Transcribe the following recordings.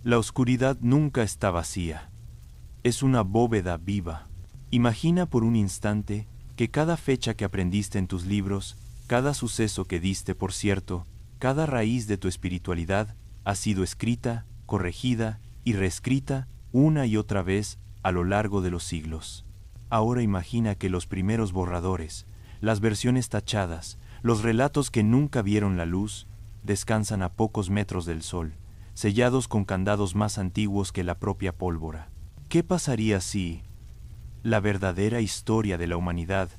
La oscuridad nunca está vacía. Es una bóveda viva. Imagina por un instante que cada fecha que aprendiste en tus libros, cada suceso que diste por cierto, cada raíz de tu espiritualidad ha sido escrita, corregida y reescrita una y otra vez a lo largo de los siglos. Ahora imagina que los primeros borradores, las versiones tachadas, los relatos que nunca vieron la luz, descansan a pocos metros del sol, sellados con candados más antiguos que la propia pólvora. ¿Qué pasaría si la verdadera historia de la humanidad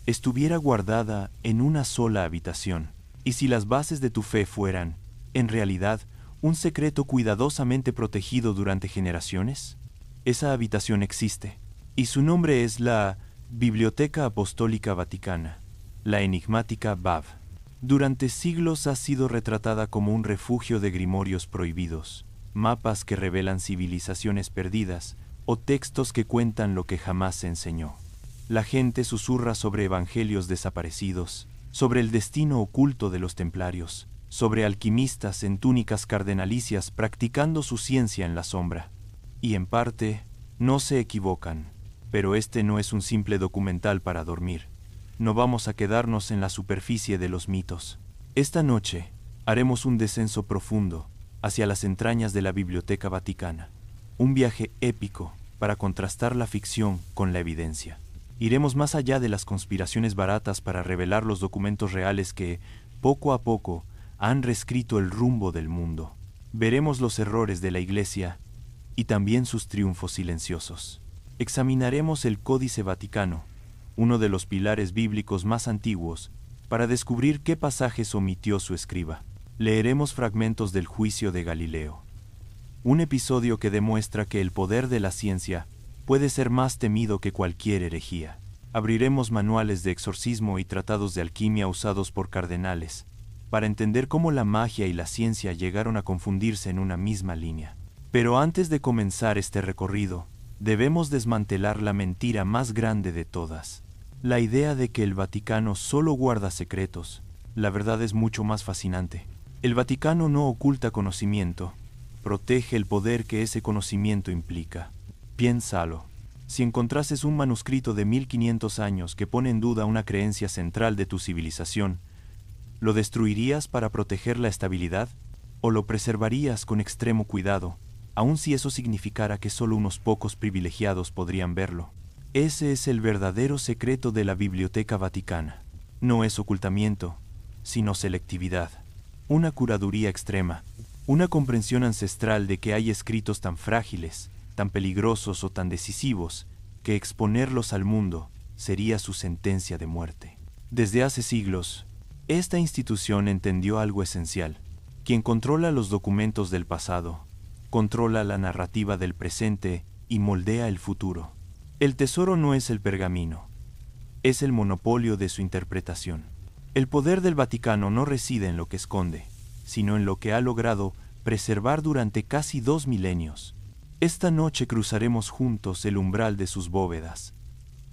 estuviera guardada en una sola habitación, y si las bases de tu fe fueran, en realidad, un secreto cuidadosamente protegido durante generaciones? Esa habitación existe, y su nombre es la Biblioteca Apostólica Vaticana, la enigmática BAV. Durante siglos ha sido retratada como un refugio de grimorios prohibidos, mapas que revelan civilizaciones perdidas o textos que cuentan lo que jamás se enseñó. La gente susurra sobre evangelios desaparecidos, sobre el destino oculto de los templarios, sobre alquimistas en túnicas cardenalicias practicando su ciencia en la sombra. Y en parte, no se equivocan, pero este no es un simple documental para dormir. No vamos a quedarnos en la superficie de los mitos. Esta noche haremos un descenso profundo hacia las entrañas de la Biblioteca Vaticana, un viaje épico para contrastar la ficción con la evidencia. Iremos más allá de las conspiraciones baratas para revelar los documentos reales que, poco a poco, han reescrito el rumbo del mundo. Veremos los errores de la Iglesia y también sus triunfos silenciosos. Examinaremos el Códice Vaticano, uno de los pilares bíblicos más antiguos, para descubrir qué pasajes omitió su escriba. Leeremos fragmentos del juicio de Galileo, un episodio que demuestra que el poder de la ciencia puede ser más temido que cualquier herejía. Abriremos manuales de exorcismo y tratados de alquimia usados por cardenales, para entender cómo la magia y la ciencia llegaron a confundirse en una misma línea. Pero antes de comenzar este recorrido, debemos desmantelar la mentira más grande de todas, la idea de que el Vaticano solo guarda secretos. La verdad es mucho más fascinante. El Vaticano no oculta conocimiento, protege el poder que ese conocimiento implica. Piénsalo. Si encontrases un manuscrito de 1500 años que pone en duda una creencia central de tu civilización, ¿lo destruirías para proteger la estabilidad? ¿O lo preservarías con extremo cuidado, aun si eso significara que solo unos pocos privilegiados podrían verlo? Ese es el verdadero secreto de la Biblioteca Vaticana. No es ocultamiento, sino selectividad. Una curaduría extrema, una comprensión ancestral de que hay escritos tan frágiles, tan peligrosos o tan decisivos, que exponerlos al mundo sería su sentencia de muerte. Desde hace siglos, esta institución entendió algo esencial. Quien controla los documentos del pasado, controla la narrativa del presente y moldea el futuro. El tesoro no es el pergamino, es el monopolio de su interpretación. El poder del Vaticano no reside en lo que esconde, sino en lo que ha logrado preservar durante casi 2 milenios. Esta noche cruzaremos juntos el umbral de sus bóvedas,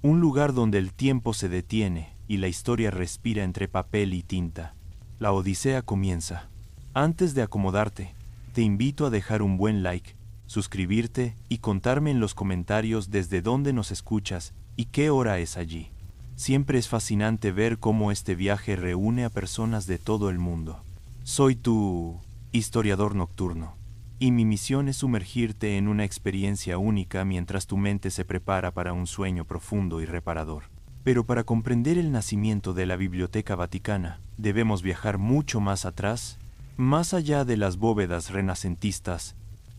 un lugar donde el tiempo se detiene y la historia respira entre papel y tinta. La odisea comienza. Antes de acomodarte, te invito a dejar un buen like, suscribirte y contarme en los comentarios desde dónde nos escuchas y qué hora es allí. Siempre es fascinante ver cómo este viaje reúne a personas de todo el mundo. Soy tu historiador nocturno, y mi misión es sumergirte en una experiencia única mientras tu mente se prepara para un sueño profundo y reparador. Pero para comprender el nacimiento de la Biblioteca Vaticana, debemos viajar mucho más atrás, más allá de las bóvedas renacentistas,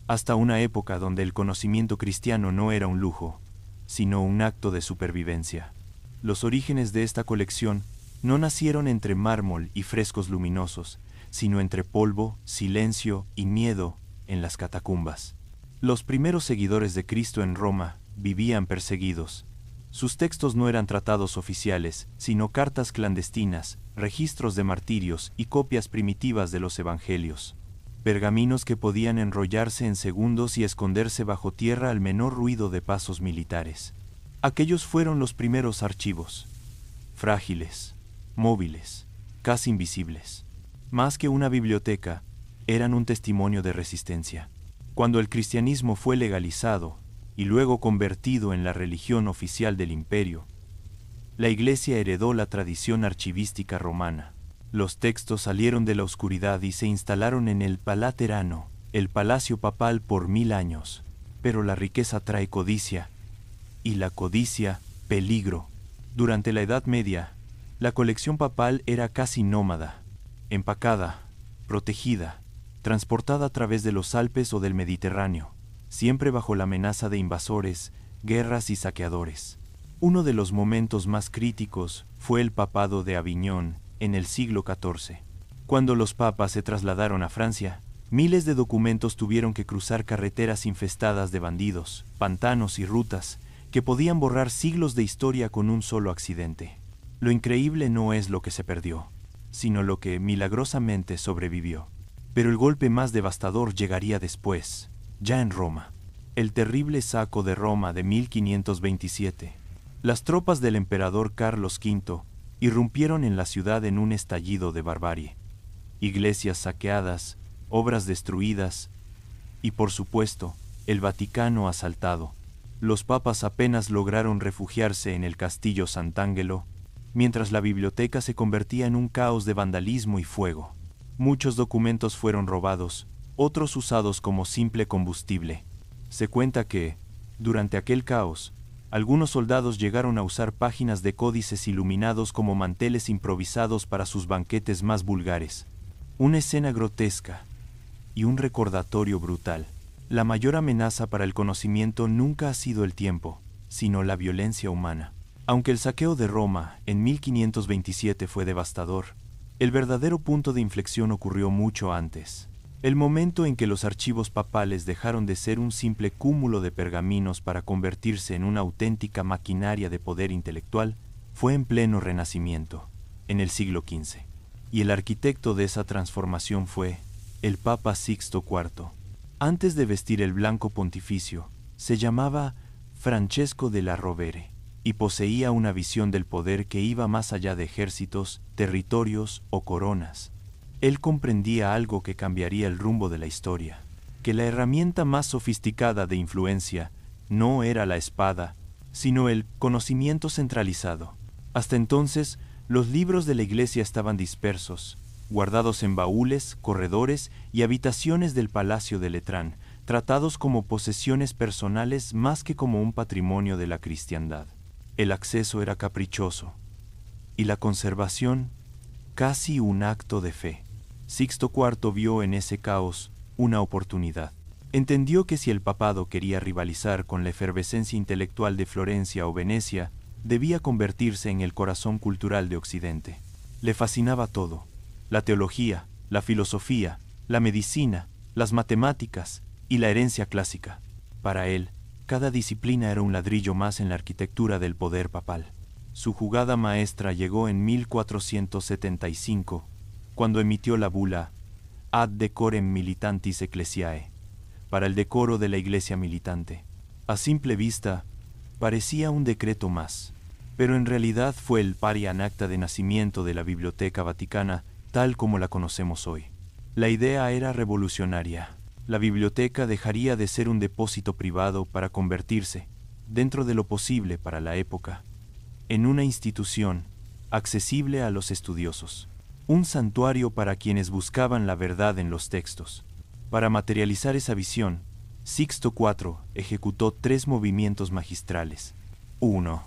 hasta una época donde el conocimiento cristiano no era un lujo, sino un acto de supervivencia. Los orígenes de esta colección no nacieron entre mármol y frescos luminosos, sino entre polvo, silencio y miedo en las catacumbas. Los primeros seguidores de Cristo en Roma vivían perseguidos. Sus textos no eran tratados oficiales, sino cartas clandestinas, registros de martirios y copias primitivas de los evangelios. Pergaminos que podían enrollarse en segundos y esconderse bajo tierra al menor ruido de pasos militares. Aquellos fueron los primeros archivos, frágiles, móviles, casi invisibles. Más que una biblioteca, eran un testimonio de resistencia. Cuando el cristianismo fue legalizado y luego convertido en la religión oficial del imperio, la Iglesia heredó la tradición archivística romana. Los textos salieron de la oscuridad y se instalaron en el Palaterano, el palacio papal, por 1000 años. Pero la riqueza trae codicia, y la codicia, peligro. Durante la Edad Media, la colección papal era casi nómada, empacada, protegida, transportada a través de los Alpes o del Mediterráneo, siempre bajo la amenaza de invasores, guerras y saqueadores. Uno de los momentos más críticos fue el papado de Aviñón en el siglo XIV. Cuando los papas se trasladaron a Francia, miles de documentos tuvieron que cruzar carreteras infestadas de bandidos, pantanos y rutas que podían borrar siglos de historia con un solo accidente. Lo increíble no es lo que se perdió, sino lo que milagrosamente sobrevivió. Pero el golpe más devastador llegaría después, ya en Roma. El terrible saco de Roma de 1527. Las tropas del emperador Carlos V irrumpieron en la ciudad en un estallido de barbarie. Iglesias saqueadas, obras destruidas y, por supuesto, el Vaticano asaltado. Los papas apenas lograron refugiarse en el castillo Sant'Angelo, mientras la biblioteca se convertía en un caos de vandalismo y fuego. Muchos documentos fueron robados, otros usados como simple combustible. Se cuenta que, durante aquel caos, algunos soldados llegaron a usar páginas de códices iluminados como manteles improvisados para sus banquetes más vulgares. Una escena grotesca y un recordatorio brutal. La mayor amenaza para el conocimiento nunca ha sido el tiempo, sino la violencia humana. Aunque el saqueo de Roma en 1527 fue devastador, el verdadero punto de inflexión ocurrió mucho antes. El momento en que los archivos papales dejaron de ser un simple cúmulo de pergaminos para convertirse en una auténtica maquinaria de poder intelectual fue en pleno Renacimiento, en el siglo XV. Y el arquitecto de esa transformación fue el Papa Sixto IV. Antes de vestir el blanco pontificio, se llamaba Francesco della Rovere y poseía una visión del poder que iba más allá de ejércitos, territorios o coronas. Él comprendía algo que cambiaría el rumbo de la historia, que la herramienta más sofisticada de influencia no era la espada, sino el conocimiento centralizado. Hasta entonces, los libros de la Iglesia estaban dispersos, guardados en baúles, corredores y habitaciones del Palacio de Letrán, tratados como posesiones personales más que como un patrimonio de la cristiandad. El acceso era caprichoso, y la conservación casi un acto de fe. Sixto IV vio en ese caos una oportunidad. Entendió que si el papado quería rivalizar con la efervescencia intelectual de Florencia o Venecia, debía convertirse en el corazón cultural de Occidente. Le fascinaba todo: la teología, la filosofía, la medicina, las matemáticas y la herencia clásica. Para él, cada disciplina era un ladrillo más en la arquitectura del poder papal. Su jugada maestra llegó en 1475, cuando emitió la bula Ad Decorem Militantis Ecclesiae, para el decoro de la iglesia militante. A simple vista, parecía un decreto más, pero en realidad fue el parian acta de nacimiento de la Biblioteca Vaticana tal como la conocemos hoy. La idea era revolucionaria. La biblioteca dejaría de ser un depósito privado para convertirse, dentro de lo posible para la época, en una institución accesible a los estudiosos. Un santuario para quienes buscaban la verdad en los textos. Para materializar esa visión, Sixto IV ejecutó 3 movimientos magistrales. 1.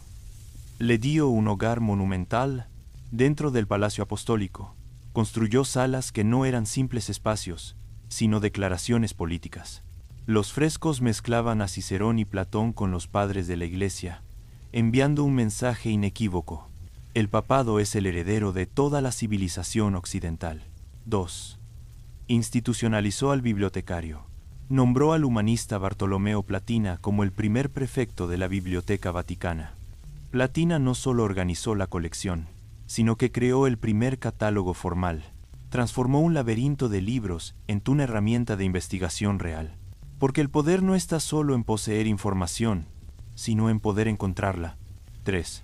Le dio un hogar monumental dentro del Palacio Apostólico. Construyó salas que no eran simples espacios, sino declaraciones políticas. Los frescos mezclaban a Cicerón y Platón con los padres de la Iglesia, enviando un mensaje inequívoco: el papado es el heredero de toda la civilización occidental. 2. Institucionalizó al bibliotecario. Nombró al humanista Bartolomeo Platina como el primer prefecto de la Biblioteca Vaticana. Platina no solo organizó la colección, sino que creó el primer catálogo formal. Transformó un laberinto de libros en una herramienta de investigación real. Porque el poder no está solo en poseer información, sino en poder encontrarla. 3.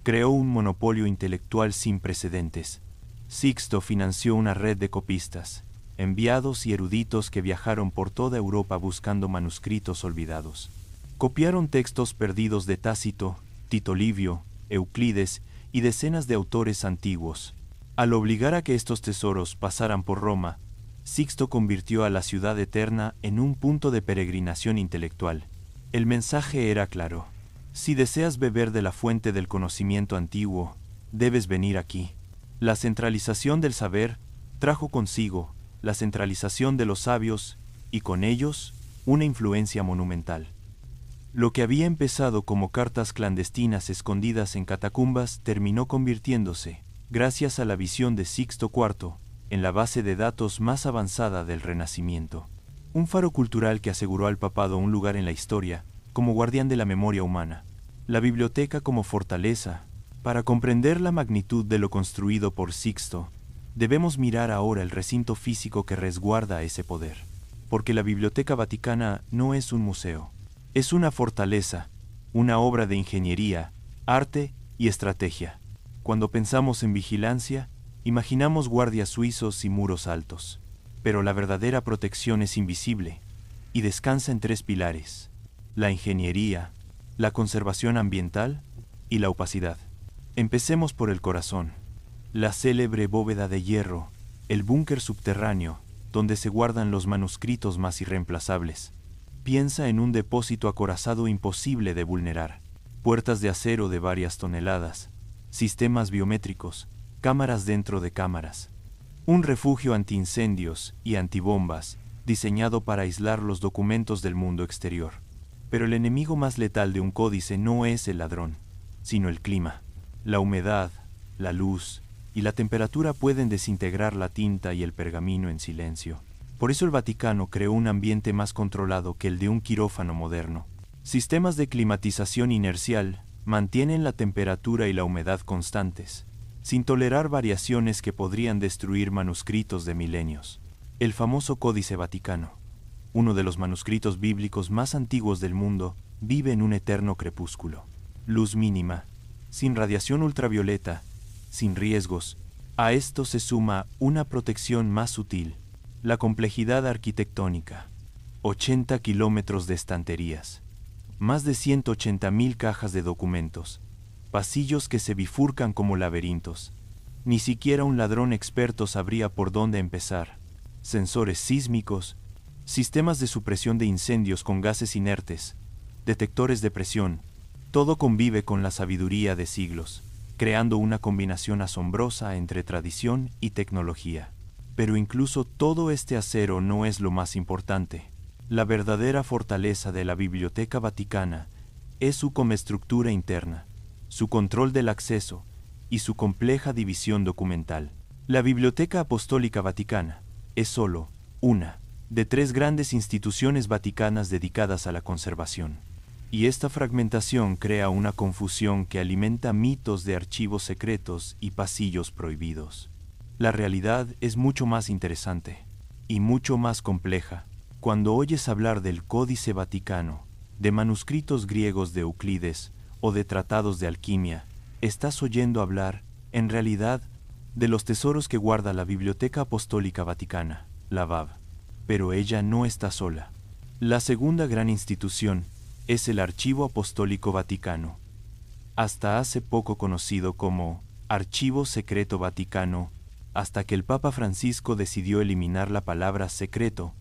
Creó un monopolio intelectual sin precedentes. Sixto financió una red de copistas, enviados y eruditos que viajaron por toda Europa buscando manuscritos olvidados. Copiaron textos perdidos de Tácito, Tito Livio, Euclides y decenas de autores antiguos. Al obligar a que estos tesoros pasaran por Roma, Sixto convirtió a la ciudad eterna en un punto de peregrinación intelectual. El mensaje era claro: si deseas beber de la fuente del conocimiento antiguo, debes venir aquí. La centralización del saber trajo consigo la centralización de los sabios y con ellos una influencia monumental. Lo que había empezado como cartas clandestinas escondidas en catacumbas terminó convirtiéndose, gracias a la visión de Sixto IV, en la base de datos más avanzada del Renacimiento. Un faro cultural que aseguró al papado un lugar en la historia como guardián de la memoria humana. La biblioteca como fortaleza. Para comprender la magnitud de lo construido por Sixto, debemos mirar ahora el recinto físico que resguarda ese poder. Porque la Biblioteca Vaticana no es un museo. Es una fortaleza, una obra de ingeniería, arte y estrategia. Cuando pensamos en vigilancia, imaginamos guardias suizos y muros altos. Pero la verdadera protección es invisible y descansa en 3 pilares: la ingeniería, la conservación ambiental y la opacidad. Empecemos por el corazón. La célebre bóveda de hierro, el búnker subterráneo, donde se guardan los manuscritos más irreemplazables. Piensa en un depósito acorazado imposible de vulnerar. Puertas de acero de varias toneladas, sistemas biométricos, cámaras dentro de cámaras. Un refugio antiincendios y antibombas, diseñado para aislar los documentos del mundo exterior. Pero el enemigo más letal de un códice no es el ladrón, sino el clima. La humedad, la luz y la temperatura pueden desintegrar la tinta y el pergamino en silencio. Por eso el Vaticano creó un ambiente más controlado que el de un quirófano moderno. Sistemas de climatización inercial mantienen la temperatura y la humedad constantes, sin tolerar variaciones que podrían destruir manuscritos de milenios. El famoso Códice Vaticano, uno de los manuscritos bíblicos más antiguos del mundo, vive en un eterno crepúsculo. Luz mínima, sin radiación ultravioleta, sin riesgos. A esto se suma una protección más sutil: la complejidad arquitectónica. 80 kilómetros de estanterías, más de 180.000 cajas de documentos, pasillos que se bifurcan como laberintos. Ni siquiera un ladrón experto sabría por dónde empezar. Sensores sísmicos, sistemas de supresión de incendios con gases inertes, detectores de presión, todo convive con la sabiduría de siglos, creando una combinación asombrosa entre tradición y tecnología. Pero incluso todo este acero no es lo más importante. La verdadera fortaleza de la Biblioteca Vaticana es su comestructura interna, su control del acceso y su compleja división documental. La Biblioteca Apostólica Vaticana es solo una de 3 grandes instituciones vaticanas dedicadas a la conservación. Y esta fragmentación crea una confusión que alimenta mitos de archivos secretos y pasillos prohibidos. La realidad es mucho más interesante y mucho más compleja. Cuando oyes hablar del Códice Vaticano, de manuscritos griegos de Euclides o de tratados de alquimia, estás oyendo hablar, en realidad, de los tesoros que guarda la Biblioteca Apostólica Vaticana, la BAV. Pero ella no está sola. La segunda gran institución es el Archivo Apostólico Vaticano, hasta hace poco conocido como Archivo Secreto Vaticano, hasta que el Papa Francisco decidió eliminar la palabra secreto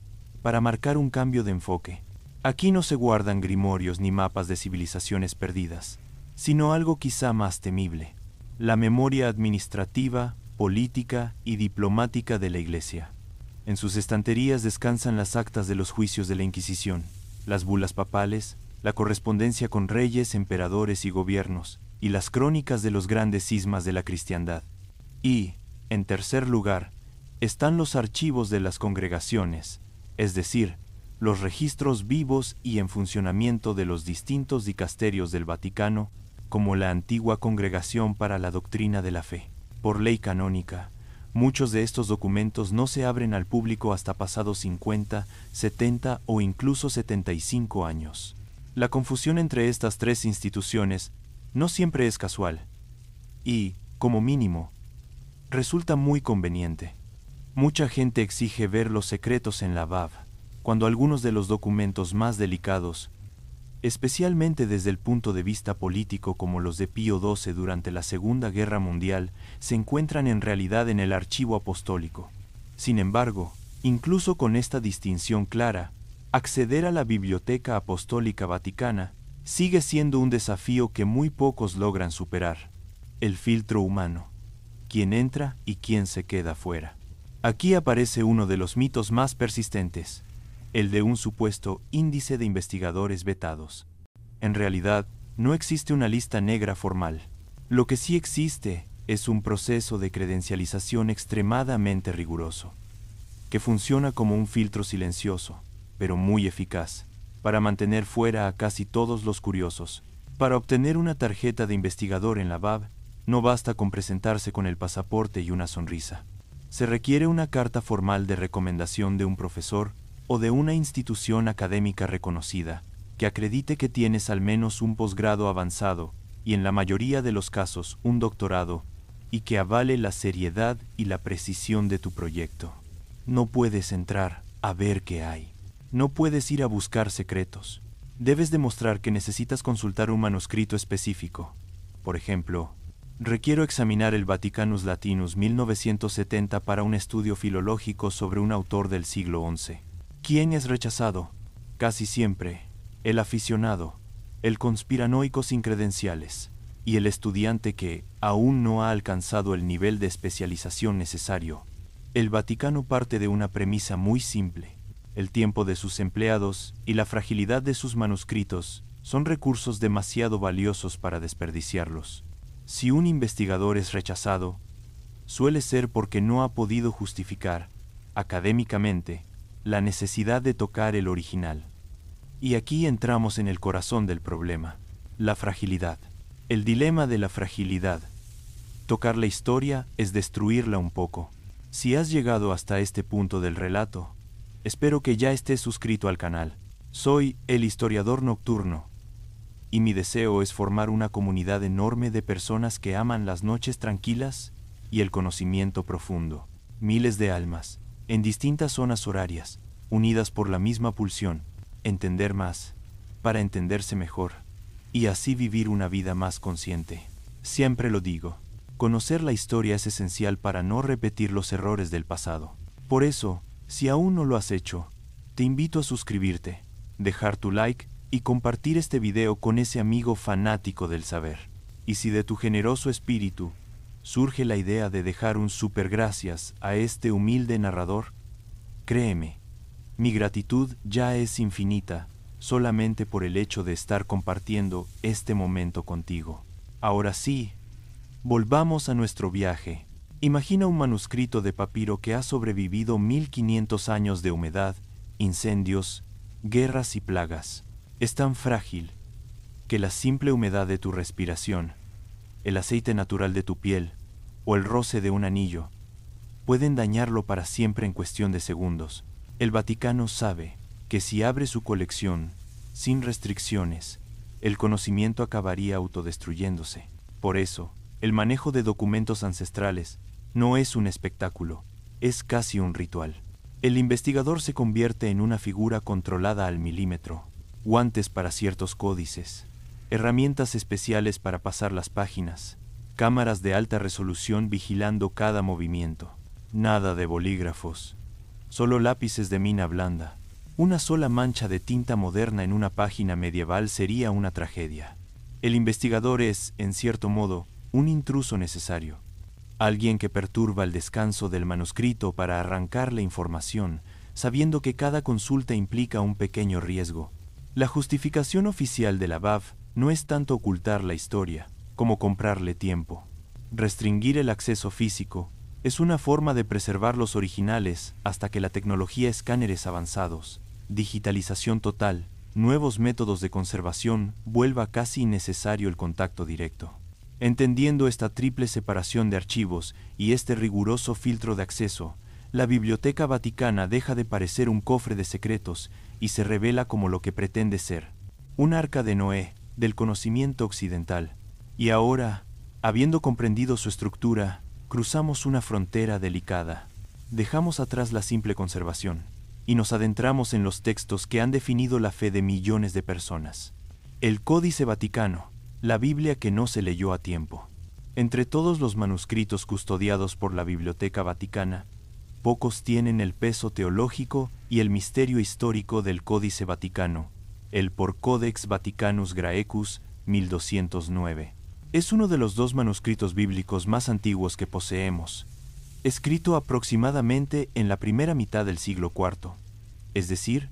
para marcar un cambio de enfoque. Aquí no se guardan grimorios ni mapas de civilizaciones perdidas, sino algo quizá más temible: la memoria administrativa, política y diplomática de la Iglesia. En sus estanterías descansan las actas de los juicios de la Inquisición, las bulas papales, la correspondencia con reyes, emperadores y gobiernos, y las crónicas de los grandes cismas de la cristiandad. Y, en tercer lugar, están los archivos de las congregaciones, es decir, los registros vivos y en funcionamiento de los distintos dicasterios del Vaticano, como la antigua Congregación para la Doctrina de la Fe. Por ley canónica, muchos de estos documentos no se abren al público hasta pasados 50, 70 o incluso 75 años. La confusión entre estas 3 instituciones no siempre es casual y, como mínimo, resulta muy conveniente. Mucha gente exige ver los secretos en la BAV, cuando algunos de los documentos más delicados, especialmente desde el punto de vista político como los de Pío XII durante la Segunda Guerra Mundial, se encuentran en realidad en el archivo apostólico. Sin embargo, incluso con esta distinción clara, acceder a la Biblioteca Apostólica Vaticana sigue siendo un desafío que muy pocos logran superar. El filtro humano. ¿Quién entra y quién se queda fuera? Aquí aparece uno de los mitos más persistentes, el de un supuesto índice de investigadores vetados. En realidad, no existe una lista negra formal. Lo que sí existe es un proceso de credencialización extremadamente riguroso, que funciona como un filtro silencioso, pero muy eficaz, para mantener fuera a casi todos los curiosos. Para obtener una tarjeta de investigador en la BAV, no basta con presentarse con el pasaporte y una sonrisa. Se requiere una carta formal de recomendación de un profesor o de una institución académica reconocida, que acredite que tienes al menos un posgrado avanzado y en la mayoría de los casos un doctorado, y que avale la seriedad y la precisión de tu proyecto. No puedes entrar a ver qué hay. No puedes ir a buscar secretos. Debes demostrar que necesitas consultar un manuscrito específico. Por ejemplo, requiero examinar el Vaticanus Latinus 1970 para un estudio filológico sobre un autor del siglo XI. ¿Quién es rechazado? Casi siempre, el aficionado, el conspiranoico sin credenciales, y el estudiante que aún no ha alcanzado el nivel de especialización necesario. El Vaticano parte de una premisa muy simple. El tiempo de sus empleados y la fragilidad de sus manuscritos son recursos demasiado valiosos para desperdiciarlos. Si un investigador es rechazado, suele ser porque no ha podido justificar, académicamente, la necesidad de tocar el original. Y aquí entramos en el corazón del problema, la fragilidad. El dilema de la fragilidad. Tocar la historia es destruirla un poco. Si has llegado hasta este punto del relato, espero que ya estés suscrito al canal. Soy el historiador nocturno, y mi deseo es formar una comunidad enorme de personas que aman las noches tranquilas y el conocimiento profundo. Miles de almas, en distintas zonas horarias, unidas por la misma pulsión, entender más, para entenderse mejor, y así vivir una vida más consciente. Siempre lo digo, conocer la historia es esencial para no repetir los errores del pasado. Por eso, si aún no lo has hecho, te invito a suscribirte, dejar tu like y compartir este video con ese amigo fanático del saber. Y si de tu generoso espíritu surge la idea de dejar un super gracias a este humilde narrador, créeme, mi gratitud ya es infinita solamente por el hecho de estar compartiendo este momento contigo. Ahora sí, volvamos a nuestro viaje. Imagina un manuscrito de papiro que ha sobrevivido 1500 años de humedad, incendios, guerras y plagas. Es tan frágil que la simple humedad de tu respiración, el aceite natural de tu piel o el roce de un anillo pueden dañarlo para siempre en cuestión de segundos. El Vaticano sabe que si abre su colección sin restricciones, el conocimiento acabaría autodestruyéndose. Por eso, el manejo de documentos ancestrales no es un espectáculo, es casi un ritual. El investigador se convierte en una figura controlada al milímetro. Guantes para ciertos códices, herramientas especiales para pasar las páginas, cámaras de alta resolución vigilando cada movimiento. Nada de bolígrafos, solo lápices de mina blanda. Una sola mancha de tinta moderna en una página medieval sería una tragedia. El investigador es, en cierto modo, un intruso necesario. Alguien que perturba el descanso del manuscrito para arrancar la información, sabiendo que cada consulta implica un pequeño riesgo. La justificación oficial de la BAV no es tanto ocultar la historia, como comprarle tiempo. Restringir el acceso físico es una forma de preservar los originales hasta que la tecnología escáneres avanzados, digitalización total, nuevos métodos de conservación vuelva casi innecesario el contacto directo. Entendiendo esta triple separación de archivos y este riguroso filtro de acceso, la Biblioteca Vaticana deja de parecer un cofre de secretos y se revela como lo que pretende ser, un arca de Noé del conocimiento occidental. Y ahora, habiendo comprendido su estructura, cruzamos una frontera delicada. dejamos atrás la simple conservación y nos adentramos en los textos que han definido la fe de millones de personas. El Códice Vaticano, la Biblia que no se leyó a tiempo. Entre todos los manuscritos custodiados por la Biblioteca Vaticana, pocos tienen el peso teológico y el misterio histórico del Códice Vaticano, el por Codex Vaticanus Graecus 1209. Es uno de los 2 manuscritos bíblicos más antiguos que poseemos, escrito aproximadamente en la primera mitad del siglo IV, es decir,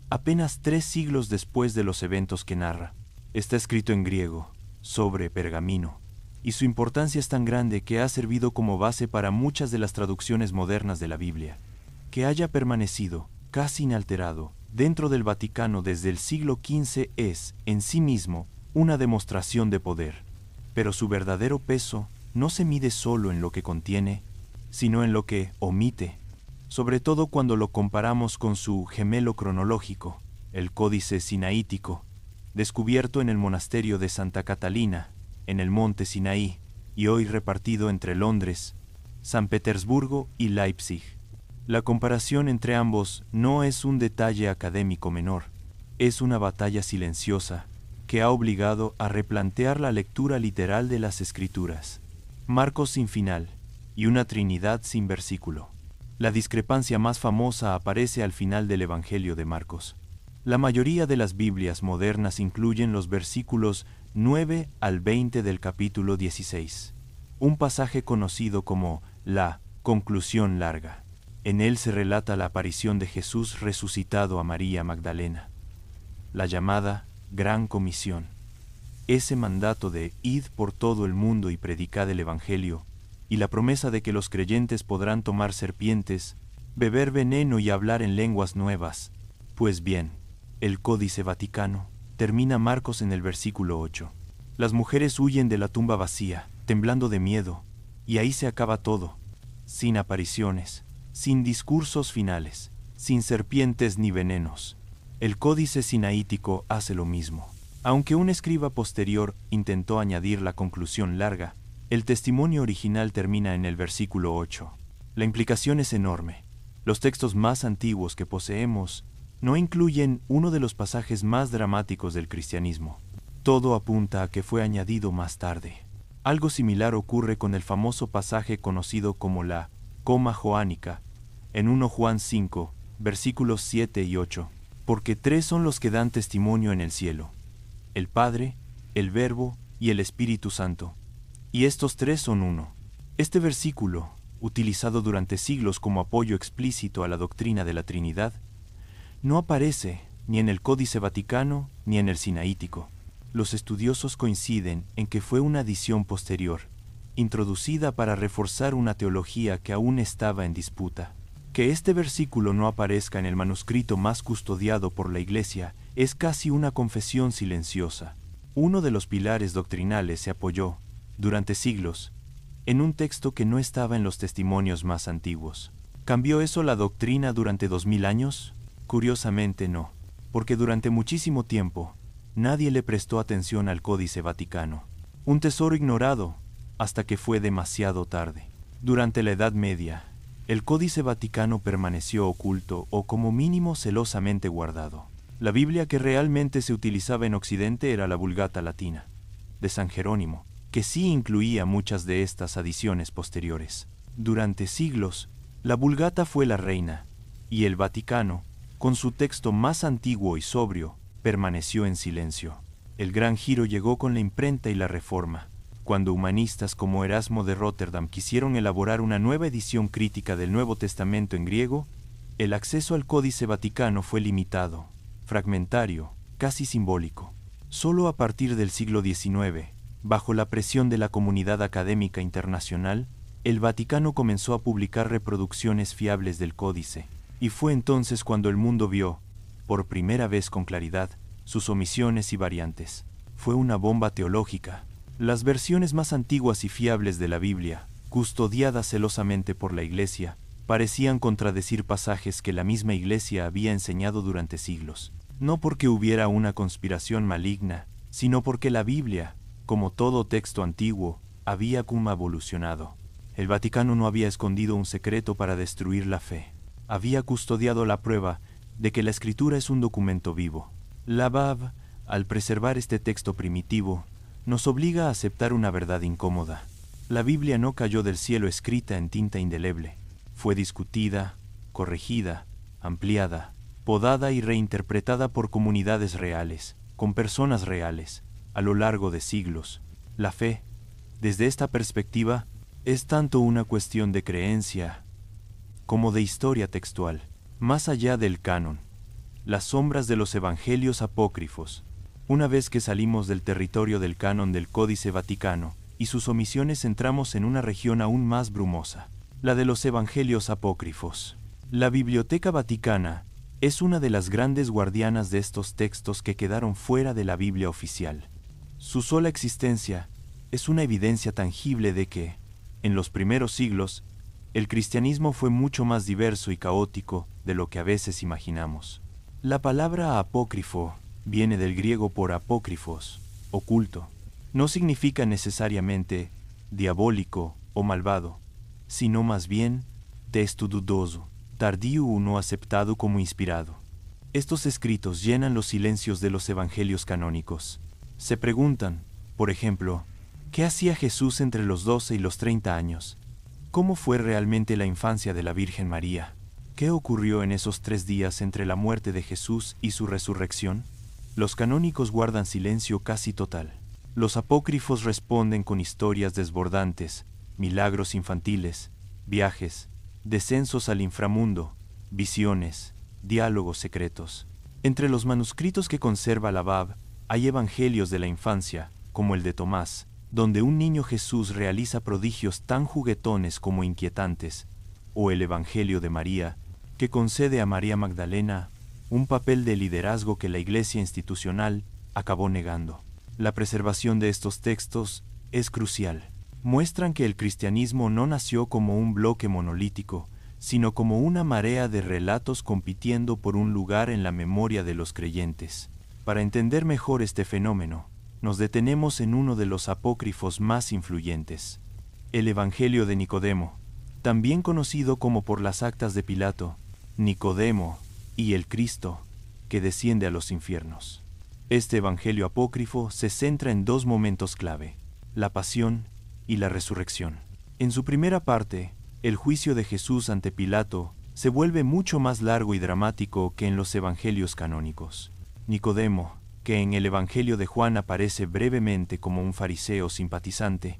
apenas 3 siglos después de los eventos que narra. Está escrito en griego, sobre pergamino, y su importancia es tan grande que ha servido como base para muchas de las traducciones modernas de la Biblia. Que haya permanecido, casi inalterado, dentro del Vaticano desde el siglo XV es, en sí mismo, una demostración de poder. Pero su verdadero peso no se mide solo en lo que contiene, sino en lo que omite, sobre todo cuando lo comparamos con su gemelo cronológico, el Códice Sinaítico, descubierto en el monasterio de Santa Catalina, en el monte Sinaí, y hoy repartido entre Londres, San Petersburgo y Leipzig. La comparación entre ambos no es un detalle académico menor, es una batalla silenciosa que ha obligado a replantear la lectura literal de las Escrituras. Marcos sin final y una Trinidad sin versículo. La discrepancia más famosa aparece al final del Evangelio de Marcos. La mayoría de las Biblias modernas incluyen los versículos 9 al 20 del capítulo 16, un pasaje conocido como la conclusión larga. En él se relata la aparición de Jesús resucitado a María Magdalena, la llamada Gran Comisión, ese mandato de id por todo el mundo y predicad el Evangelio, y la promesa de que los creyentes podrán tomar serpientes, beber veneno y hablar en lenguas nuevas. Pues bien, el Códice Vaticano termina Marcos en el versículo 8. Las mujeres huyen de la tumba vacía, temblando de miedo, y ahí se acaba todo, sin apariciones, sin discursos finales, sin serpientes ni venenos. El Códice Sinaítico hace lo mismo. Aunque un escriba posterior intentó añadir la conclusión larga, el testimonio original termina en el versículo 8. La implicación es enorme. Los textos más antiguos que poseemos no incluyen uno de los pasajes más dramáticos del cristianismo. Todo apunta a que fue añadido más tarde. Algo similar ocurre con el famoso pasaje conocido como la coma joánica, en 1 Juan 5, versículos 7 y 8, porque 3 son los que dan testimonio en el cielo, el Padre, el Verbo y el Espíritu Santo, y estos 3 son uno. Este versículo, utilizado durante siglos como apoyo explícito a la doctrina de la Trinidad, no aparece ni en el Códice Vaticano ni en el Sinaítico. Los estudiosos coinciden en que fue una adición posterior, introducida para reforzar una teología que aún estaba en disputa. Que este versículo no aparezca en el manuscrito más custodiado por la Iglesia es casi una confesión silenciosa. Uno de los pilares doctrinales se apoyó, durante siglos, en un texto que no estaba en los testimonios más antiguos. ¿Cambió eso la doctrina durante 2000 años? Curiosamente no, porque durante muchísimo tiempo nadie le prestó atención al Códice Vaticano. Un tesoro ignorado hasta que fue demasiado tarde. Durante la Edad Media, el Códice Vaticano permaneció oculto o como mínimo celosamente guardado. La Biblia que realmente se utilizaba en Occidente era la Vulgata Latina, de San Jerónimo, que sí incluía muchas de estas adiciones posteriores. Durante siglos, la Vulgata fue la reina, y el Vaticano, con su texto más antiguo y sobrio, permaneció en silencio. El gran giro llegó con la imprenta y la Reforma, cuando humanistas como Erasmo de Róterdam quisieron elaborar una nueva edición crítica del Nuevo Testamento en griego. El acceso al Códice Vaticano fue limitado, fragmentario, casi simbólico. Solo a partir del siglo XIX, bajo la presión de la comunidad académica internacional, el Vaticano comenzó a publicar reproducciones fiables del Códice, y fue entonces cuando el mundo vio, por primera vez con claridad, sus omisiones y variantes. Fue una bomba teológica. Las versiones más antiguas y fiables de la Biblia, custodiadas celosamente por la Iglesia, parecían contradecir pasajes que la misma Iglesia había enseñado durante siglos. No porque hubiera una conspiración maligna, sino porque la Biblia, como todo texto antiguo, había evolucionado. El Vaticano no había escondido un secreto para destruir la fe. Había custodiado la prueba de que la Escritura es un documento vivo. La BAV, al preservar este texto primitivo, nos obliga a aceptar una verdad incómoda. La Biblia no cayó del cielo escrita en tinta indeleble. Fue discutida, corregida, ampliada, podada y reinterpretada por comunidades reales, con personas reales, a lo largo de siglos. La fe, desde esta perspectiva, es tanto una cuestión de creencia como de historia textual. Más allá del canon, las sombras de los evangelios apócrifos. Una vez que salimos del territorio del canon del Códice Vaticano y sus omisiones, entramos en una región aún más brumosa, la de los evangelios apócrifos. La Biblioteca Vaticana es una de las grandes guardianas de estos textos que quedaron fuera de la Biblia oficial. Su sola existencia es una evidencia tangible de que, en los primeros siglos, el cristianismo fue mucho más diverso y caótico de lo que a veces imaginamos. La palabra apócrifo viene del griego por apócrifos, oculto. No significa necesariamente diabólico o malvado, sino más bien texto dudoso, tardío o no aceptado como inspirado. Estos escritos llenan los silencios de los evangelios canónicos. Se preguntan, por ejemplo, ¿qué hacía Jesús entre los 12 y los 30 años? ¿Cómo fue realmente la infancia de la Virgen María? ¿Qué ocurrió en esos 3 días entre la muerte de Jesús y su resurrección? Los canónicos guardan silencio casi total. Los apócrifos responden con historias desbordantes, milagros infantiles, viajes, descensos al inframundo, visiones, diálogos secretos. Entre los manuscritos que conserva la BAV hay evangelios de la infancia, como el de Tomás, donde un niño Jesús realiza prodigios tan juguetones como inquietantes, o el Evangelio de María, que concede a María Magdalena un papel de liderazgo que la Iglesia institucional acabó negando. La preservación de estos textos es crucial. Muestran que el cristianismo no nació como un bloque monolítico, sino como una marea de relatos compitiendo por un lugar en la memoria de los creyentes. Para entender mejor este fenómeno, nos detenemos en uno de los apócrifos más influyentes, el Evangelio de Nicodemo, también conocido como por las actas de Pilato, Nicodemo y el Cristo, que desciende a los infiernos. Este Evangelio apócrifo se centra en 2 momentos clave, la pasión y la resurrección. En su primera parte, el juicio de Jesús ante Pilato se vuelve mucho más largo y dramático que en los evangelios canónicos. Nicodemo, que en el Evangelio de Juan aparece brevemente como un fariseo simpatizante,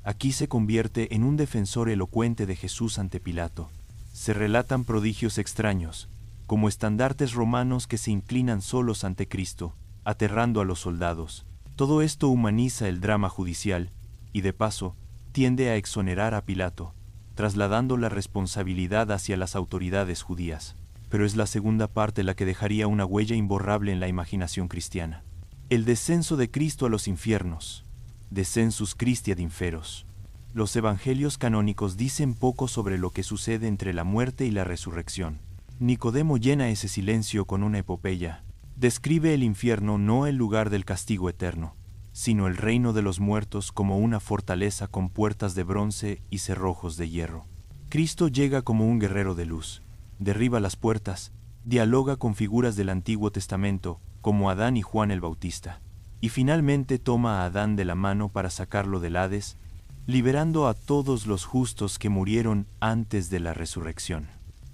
aquí se convierte en un defensor elocuente de Jesús ante Pilato. Se relatan prodigios extraños, como estandartes romanos que se inclinan solos ante Cristo, aterrando a los soldados. Todo esto humaniza el drama judicial y, de paso, tiende a exonerar a Pilato, trasladando la responsabilidad hacia las autoridades judías. Pero es la segunda parte la que dejaría una huella imborrable en la imaginación cristiana. El descenso de Cristo a los infiernos, descensus Christi ad inferos. Los evangelios canónicos dicen poco sobre lo que sucede entre la muerte y la resurrección. Nicodemo llena ese silencio con una epopeya. Describe el infierno no el lugar del castigo eterno, sino el reino de los muertos como una fortaleza con puertas de bronce y cerrojos de hierro. Cristo llega como un guerrero de luz. Derriba las puertas, dialoga con figuras del Antiguo Testamento, como Adán y Juan el Bautista, y finalmente toma a Adán de la mano para sacarlo del Hades, liberando a todos los justos que murieron antes de la resurrección.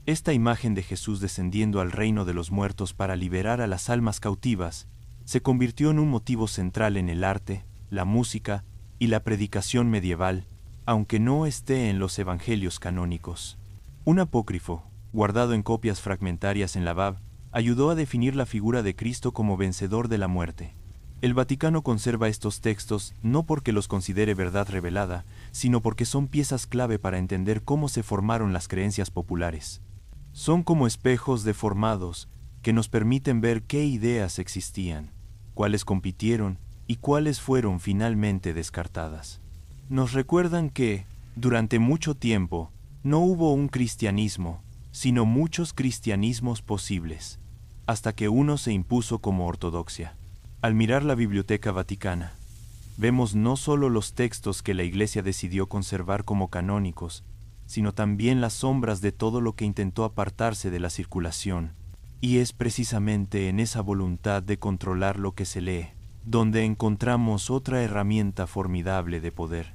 Esta imagen de Jesús descendiendo al reino de los muertos para liberar a las almas cautivas se convirtió en un motivo central en el arte, la música y la predicación medieval, aunque no esté en los evangelios canónicos. Un apócrifo, guardado en copias fragmentarias en la BAV, ayudó a definir la figura de Cristo como vencedor de la muerte. El Vaticano conserva estos textos no porque los considere verdad revelada, sino porque son piezas clave para entender cómo se formaron las creencias populares. Son como espejos deformados que nos permiten ver qué ideas existían, cuáles compitieron y cuáles fueron finalmente descartadas. Nos recuerdan que, durante mucho tiempo, no hubo un cristianismo, sino muchos cristianismos posibles, hasta que uno se impuso como ortodoxia. Al mirar la Biblioteca Vaticana, vemos no solo los textos que la Iglesia decidió conservar como canónicos, sino también las sombras de todo lo que intentó apartarse de la circulación. Y es precisamente en esa voluntad de controlar lo que se lee, donde encontramos otra herramienta formidable de poder,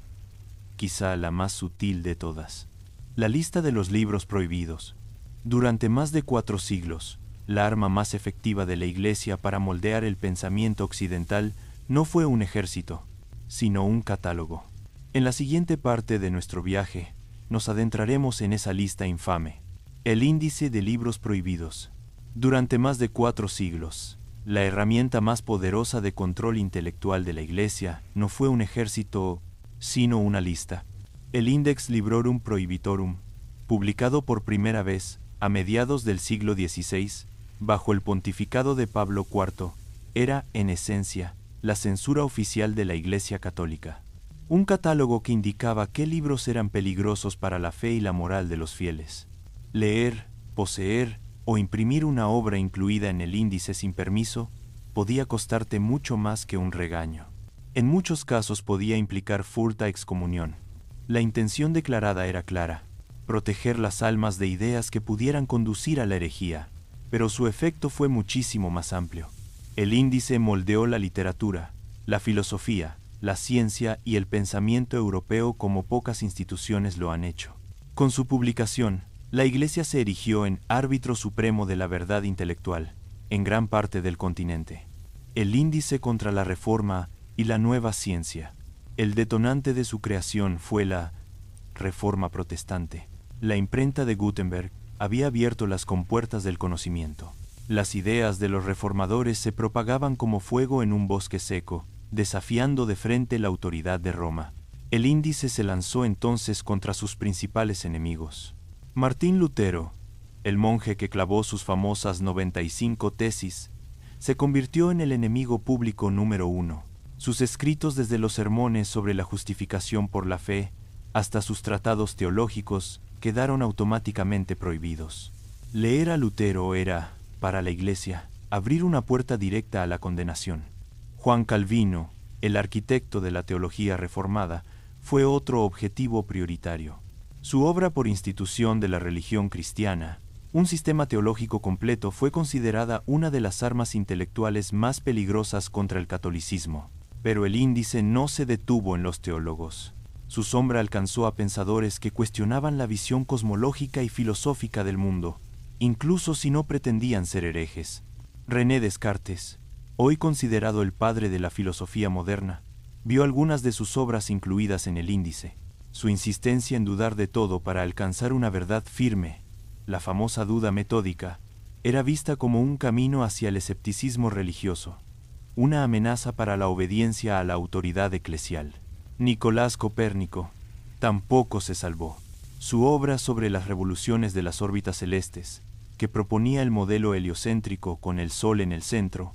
quizá la más sutil de todas: la lista de los libros prohibidos. Durante más de 4 siglos, la arma más efectiva de la Iglesia para moldear el pensamiento occidental no fue un ejército, sino un catálogo. En la siguiente parte de nuestro viaje, nos adentraremos en esa lista infame, el índice de libros prohibidos. Durante más de 4 siglos, la herramienta más poderosa de control intelectual de la Iglesia no fue un ejército, sino una lista. El Index Librorum Prohibitorum, publicado por primera vez a mediados del siglo XVI, bajo el pontificado de Pablo IV, era, en esencia, la censura oficial de la Iglesia Católica. Un catálogo que indicaba qué libros eran peligrosos para la fe y la moral de los fieles. Leer, poseer o imprimir una obra incluida en el índice sin permiso podía costarte mucho más que un regaño. En muchos casos podía implicar furta excomunión. La intención declarada era clara: proteger las almas de ideas que pudieran conducir a la herejía, pero su efecto fue muchísimo más amplio. El índice moldeó la literatura, la filosofía, la ciencia y el pensamiento europeo como pocas instituciones lo han hecho. Con su publicación, la Iglesia se erigió en árbitro supremo de la verdad intelectual, en gran parte del continente. El índice contra la Reforma y la nueva ciencia. El detonante de su creación fue la Reforma protestante. La imprenta de Gutenberg había abierto las compuertas del conocimiento. Las ideas de los reformadores se propagaban como fuego en un bosque seco, desafiando de frente la autoridad de Roma. El índice se lanzó entonces contra sus principales enemigos. Martín Lutero, el monje que clavó sus famosas 95 tesis, se convirtió en el enemigo público número 1. Sus escritos, desde los sermones sobre la justificación por la fe hasta sus tratados teológicos, quedaron automáticamente prohibidos. Leer a Lutero era, para la Iglesia, abrir una puerta directa a la condenación. Juan Calvino, el arquitecto de la teología reformada, fue otro objetivo prioritario. Su obra Por institución de la religión cristiana, un sistema teológico completo, fue considerada una de las armas intelectuales más peligrosas contra el catolicismo. Pero el índice no se detuvo en los teólogos. Su sombra alcanzó a pensadores que cuestionaban la visión cosmológica y filosófica del mundo, incluso si no pretendían ser herejes. René Descartes, hoy considerado el padre de la filosofía moderna, vio algunas de sus obras incluidas en el índice. Su insistencia en dudar de todo para alcanzar una verdad firme, la famosa duda metódica, era vista como un camino hacia el escepticismo religioso, una amenaza para la obediencia a la autoridad eclesial. Nicolás Copérnico tampoco se salvó. Su obra sobre las revoluciones de las órbitas celestes, que proponía el modelo heliocéntrico con el Sol en el centro,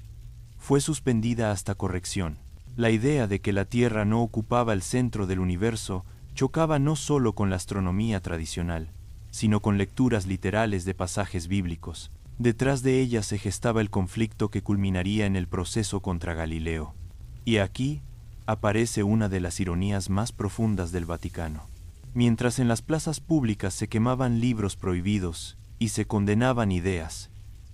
fue suspendida hasta corrección. La idea de que la Tierra no ocupaba el centro del universo chocaba no solo con la astronomía tradicional, sino con lecturas literales de pasajes bíblicos. Detrás de ella se gestaba el conflicto que culminaría en el proceso contra Galileo. Y aquí aparece una de las ironías más profundas del Vaticano. Mientras en las plazas públicas se quemaban libros prohibidos y se condenaban ideas,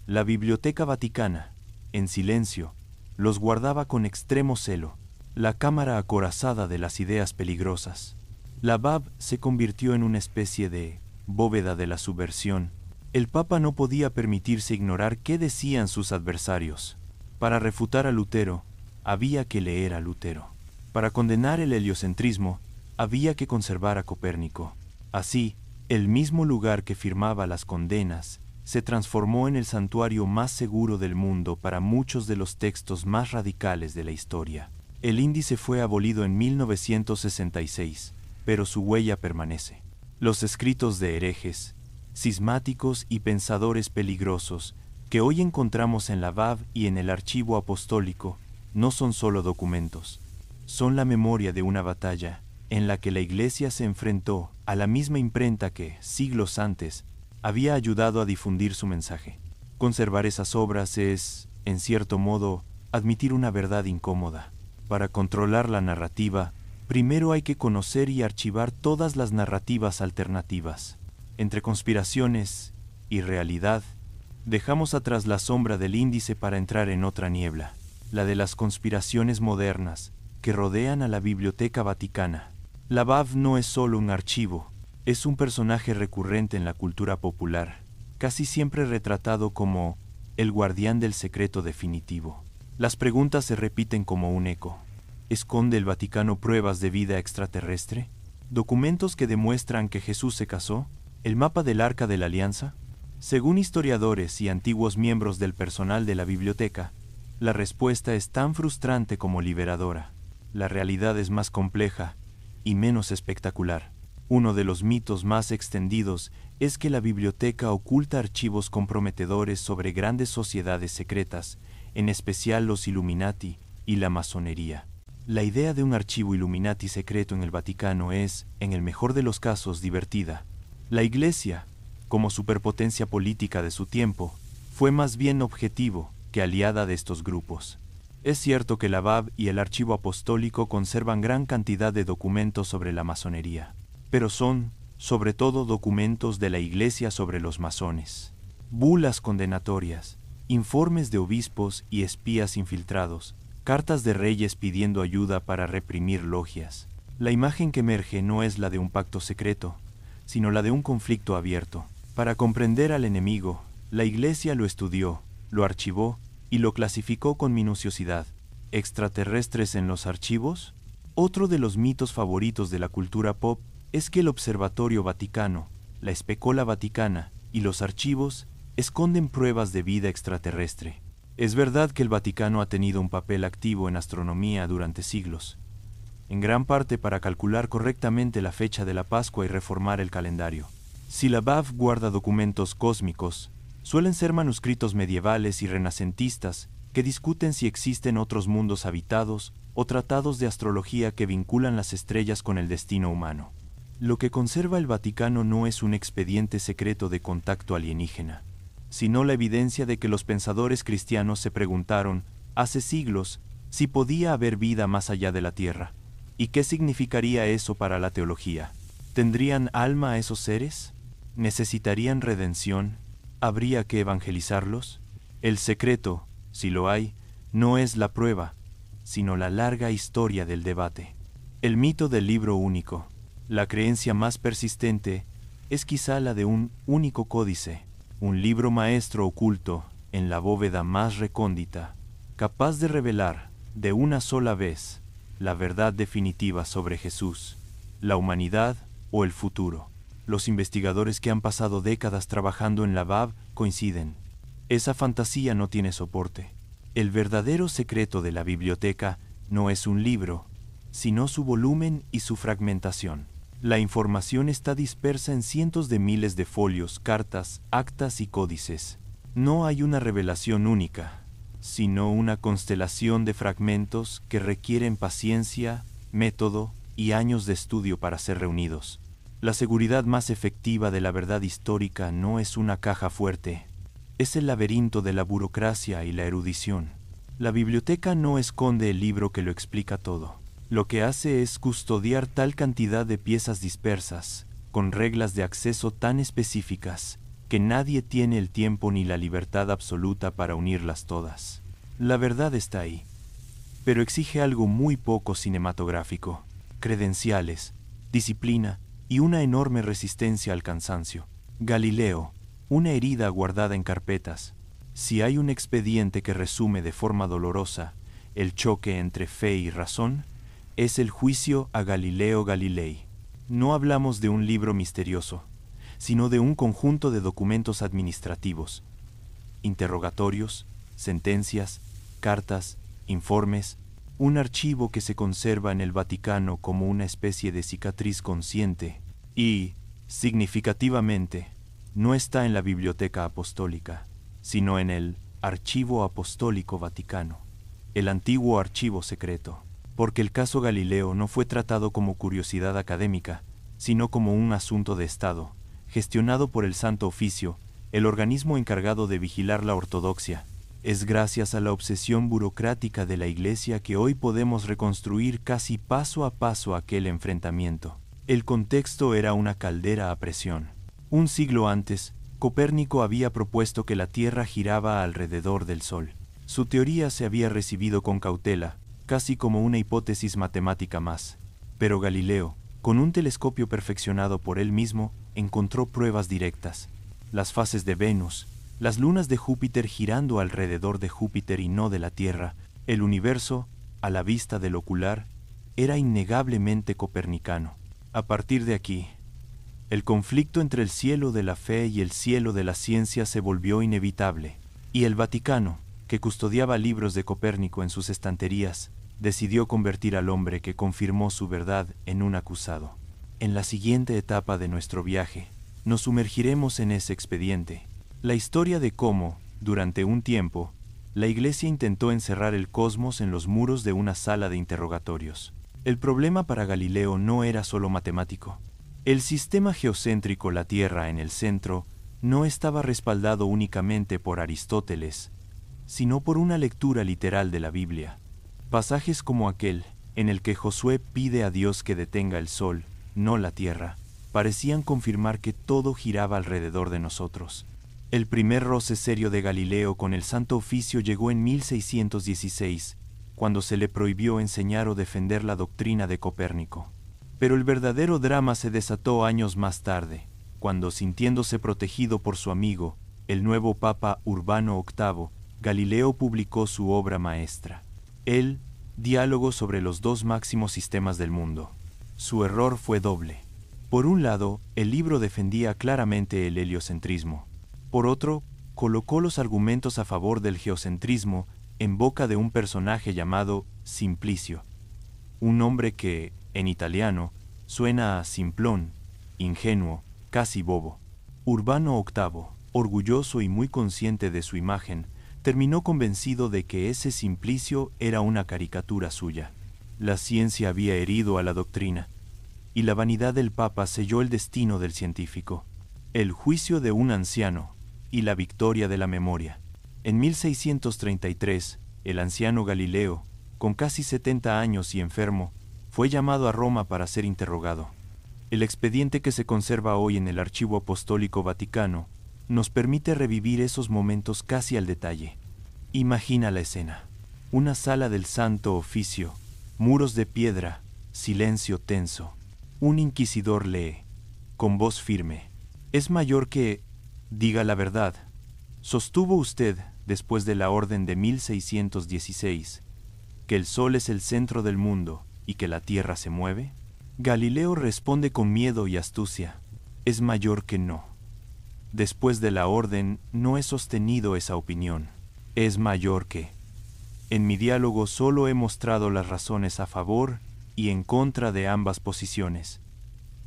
la Biblioteca Vaticana, en silencio, los guardaba con extremo celo, la cámara acorazada de las ideas peligrosas. La BAV se convirtió en una especie de bóveda de la subversión. El Papa no podía permitirse ignorar qué decían sus adversarios. Para refutar a Lutero, había que leer a Lutero. Para condenar el heliocentrismo, había que conservar a Copérnico. Así, el mismo lugar que firmaba las condenas se transformó en el santuario más seguro del mundo para muchos de los textos más radicales de la historia. El índice fue abolido en 1966, pero su huella permanece. Los escritos de herejes, cismáticos y pensadores peligrosos que hoy encontramos en la BAV y en el Archivo Apostólico no son solo documentos, son la memoria de una batalla en la que la Iglesia se enfrentó a la misma imprenta que, siglos antes, había ayudado a difundir su mensaje. Conservar esas obras es, en cierto modo, admitir una verdad incómoda. Para controlar la narrativa, primero hay que conocer y archivar todas las narrativas alternativas. Entre conspiraciones y realidad, dejamos atrás la sombra del índice para entrar en otra niebla, la de las conspiraciones modernas que rodean a la Biblioteca Vaticana. La BAV no es solo un archivo, es un personaje recurrente en la cultura popular, casi siempre retratado como el guardián del secreto definitivo. Las preguntas se repiten como un eco. ¿Esconde el Vaticano pruebas de vida extraterrestre? ¿Documentos que demuestran que Jesús se casó? ¿El mapa del Arca de la Alianza? Según historiadores y antiguos miembros del personal de la biblioteca, la respuesta es tan frustrante como liberadora. La realidad es más compleja y menos espectacular. Uno de los mitos más extendidos es que la biblioteca oculta archivos comprometedores sobre grandes sociedades secretas, en especial los Illuminati y la masonería. La idea de un archivo Illuminati secreto en el Vaticano es, en el mejor de los casos, divertida. La Iglesia, como superpotencia política de su tiempo, fue más bien objetivo que aliada de estos grupos. Es cierto que la BAV y el Archivo Apostólico conservan gran cantidad de documentos sobre la masonería, pero son, sobre todo, documentos de la Iglesia sobre los masones. Bulas condenatorias, informes de obispos y espías infiltrados, cartas de reyes pidiendo ayuda para reprimir logias. La imagen que emerge no es la de un pacto secreto, sino la de un conflicto abierto. Para comprender al enemigo, la Iglesia lo estudió, lo archivó y lo clasificó con minuciosidad. ¿Extraterrestres en los archivos? Otro de los mitos favoritos de la cultura pop es que el Observatorio Vaticano, la Especola Vaticana y los archivos esconden pruebas de vida extraterrestre. Es verdad que el Vaticano ha tenido un papel activo en astronomía durante siglos, en gran parte para calcular correctamente la fecha de la Pascua y reformar el calendario. Si la BAV guarda documentos cósmicos, suelen ser manuscritos medievales y renacentistas que discuten si existen otros mundos habitados o tratados de astrología que vinculan las estrellas con el destino humano. Lo que conserva el Vaticano no es un expediente secreto de contacto alienígena, sino la evidencia de que los pensadores cristianos se preguntaron, hace siglos, si podía haber vida más allá de la Tierra. ¿Y qué significaría eso para la teología? ¿Tendrían alma a esos seres? ¿Necesitarían redención? ¿Habría que evangelizarlos? El secreto, si lo hay, no es la prueba, sino la larga historia del debate. El mito del libro único, la creencia más persistente, es quizá la de un único códice, un libro maestro oculto en la bóveda más recóndita, capaz de revelar, de una sola vez, la verdad definitiva sobre Jesús, la humanidad o el futuro. Los investigadores que han pasado décadas trabajando en la BAV coinciden. Esa fantasía no tiene soporte. El verdadero secreto de la biblioteca no es un libro, sino su volumen y su fragmentación. La información está dispersa en cientos de miles de folios, cartas, actas y códices. No hay una revelación única, sino una constelación de fragmentos que requieren paciencia, método y años de estudio para ser reunidos. La seguridad más efectiva de la verdad histórica no es una caja fuerte, es el laberinto de la burocracia y la erudición. La biblioteca no esconde el libro que lo explica todo. Lo que hace es custodiar tal cantidad de piezas dispersas, con reglas de acceso tan específicas, que nadie tiene el tiempo ni la libertad absoluta para unirlas todas. La verdad está ahí, pero exige algo muy poco cinematográfico: credenciales, disciplina y una enorme resistencia al cansancio. Galileo, una herida guardada en carpetas. Si hay un expediente que resume de forma dolorosa el choque entre fe y razón, es el juicio a Galileo Galilei. No hablamos de un libro misterioso, sino de un conjunto de documentos administrativos, interrogatorios, sentencias, cartas, informes, un archivo que se conserva en el Vaticano como una especie de cicatriz consciente y, significativamente, no está en la Biblioteca Apostólica, sino en el Archivo Apostólico Vaticano, el antiguo archivo secreto, porque el caso Galileo no fue tratado como curiosidad académica, sino como un asunto de Estado, gestionado por el Santo Oficio, el organismo encargado de vigilar la ortodoxia, Es gracias a la obsesión burocrática de la Iglesia que hoy podemos reconstruir casi paso a paso aquel enfrentamiento. El contexto era una caldera a presión. Un siglo antes, Copérnico había propuesto que la Tierra giraba alrededor del Sol. Su teoría se había recibido con cautela, casi como una hipótesis matemática más. Pero Galileo, con un telescopio perfeccionado por él mismo, encontró pruebas directas. Las fases de Venus, las lunas de Júpiter girando alrededor de Júpiter y no de la Tierra, el universo, a la vista del ocular, era innegablemente copernicano. A partir de aquí, el conflicto entre el cielo de la fe y el cielo de la ciencia se volvió inevitable, y el Vaticano, que custodiaba libros de Copérnico en sus estanterías, decidió convertir al hombre que confirmó su verdad en un acusado. En la siguiente etapa de nuestro viaje, nos sumergiremos en ese expediente, la historia de cómo, durante un tiempo, la Iglesia intentó encerrar el cosmos en los muros de una sala de interrogatorios. El problema para Galileo no era solo matemático. El sistema geocéntrico, la Tierra en el centro, no estaba respaldado únicamente por Aristóteles, sino por una lectura literal de la Biblia. Pasajes como aquel, en el que Josué pide a Dios que detenga el sol, no la tierra, parecían confirmar que todo giraba alrededor de nosotros. El primer roce serio de Galileo con el Santo Oficio llegó en 1616, cuando se le prohibió enseñar o defender la doctrina de Copérnico. Pero el verdadero drama se desató años más tarde, cuando, sintiéndose protegido por su amigo, el nuevo Papa Urbano VIII, Galileo publicó su obra maestra, el Diálogo sobre los dos máximos sistemas del mundo. Su error fue doble. Por un lado, el libro defendía claramente el heliocentrismo. Por otro, colocó los argumentos a favor del geocentrismo en boca de un personaje llamado Simplicio, un nombre que, en italiano, suena a simplón, ingenuo, casi bobo. Urbano VIII, orgulloso y muy consciente de su imagen, terminó convencido de que ese Simplicio era una caricatura suya. La ciencia había herido a la doctrina, y la vanidad del Papa selló el destino del científico. El juicio de un anciano y la victoria de la memoria. En 1633, el anciano Galileo, con casi 70 años y enfermo, fue llamado a Roma para ser interrogado. El expediente que se conserva hoy en el Archivo Apostólico Vaticano nos permite revivir esos momentos casi al detalle. Imagina la escena. Una sala del Santo Oficio, muros de piedra, silencio tenso. Un inquisidor lee, con voz firme: «Es mayor que... diga la verdad. ¿Sostuvo usted, después de la orden de 1616, que el Sol es el centro del mundo y que la Tierra se mueve?» Galileo responde con miedo y astucia: «Es mayor que no. Después de la orden no he sostenido esa opinión. Es mayor que... En mi diálogo solo he mostrado las razones a favor y en contra de ambas posiciones,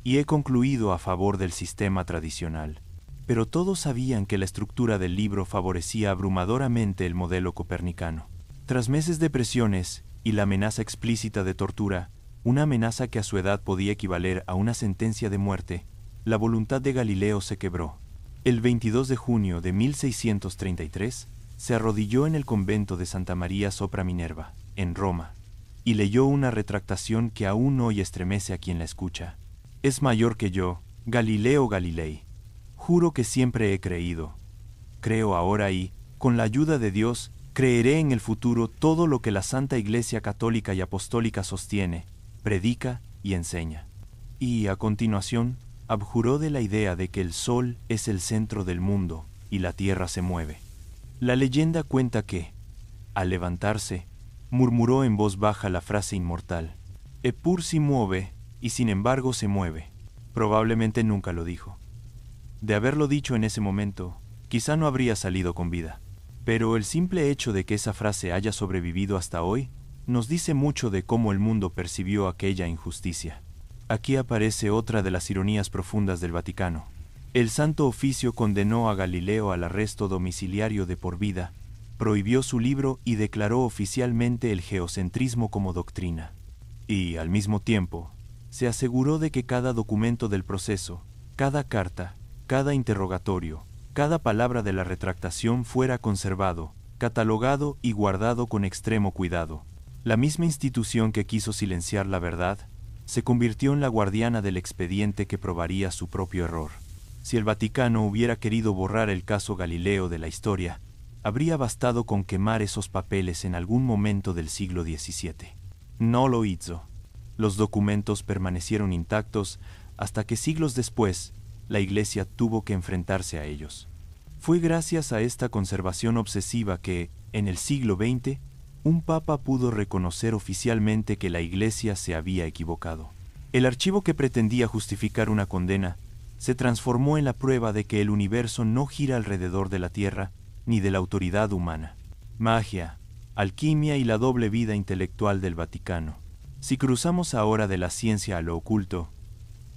y he concluido a favor del sistema tradicional». Pero todos sabían que la estructura del libro favorecía abrumadoramente el modelo copernicano. Tras meses de presiones y la amenaza explícita de tortura, una amenaza que a su edad podía equivaler a una sentencia de muerte, la voluntad de Galileo se quebró. El 22 de junio de 1633, se arrodilló en el convento de Santa María sopra Minerva, en Roma, y leyó una retractación que aún hoy estremece a quien la escucha. «Es mayor que yo, Galileo Galilei. Juro que siempre he creído. Creo ahora y, con la ayuda de Dios, creeré en el futuro todo lo que la Santa Iglesia Católica y Apostólica sostiene, predica y enseña». Y, a continuación, abjuró de la idea de que el Sol es el centro del mundo y la Tierra se mueve. La leyenda cuenta que, al levantarse, murmuró en voz baja la frase inmortal: «Eppur si muove», y sin embargo se mueve. Probablemente nunca lo dijo. De haberlo dicho en ese momento, quizá no habría salido con vida. Pero el simple hecho de que esa frase haya sobrevivido hasta hoy nos dice mucho de cómo el mundo percibió aquella injusticia. Aquí aparece otra de las ironías profundas del Vaticano. El Santo Oficio condenó a Galileo al arresto domiciliario de por vida, prohibió su libro y declaró oficialmente el geocentrismo como doctrina. Y, al mismo tiempo, se aseguró de que cada documento del proceso, cada carta, cada interrogatorio, cada palabra de la retractación fuera conservado, catalogado y guardado con extremo cuidado. La misma institución que quiso silenciar la verdad, se convirtió en la guardiana del expediente que probaría su propio error. Si el Vaticano hubiera querido borrar el caso Galileo de la historia, habría bastado con quemar esos papeles en algún momento del siglo XVII. No lo hizo. Los documentos permanecieron intactos hasta que siglos después, la Iglesia tuvo que enfrentarse a ellos. Fue gracias a esta conservación obsesiva que, en el siglo XX, un papa pudo reconocer oficialmente que la Iglesia se había equivocado. El archivo que pretendía justificar una condena se transformó en la prueba de que el universo no gira alrededor de la Tierra ni de la autoridad humana. Magia, alquimia y la doble vida intelectual del Vaticano. Si cruzamos ahora de la ciencia a lo oculto,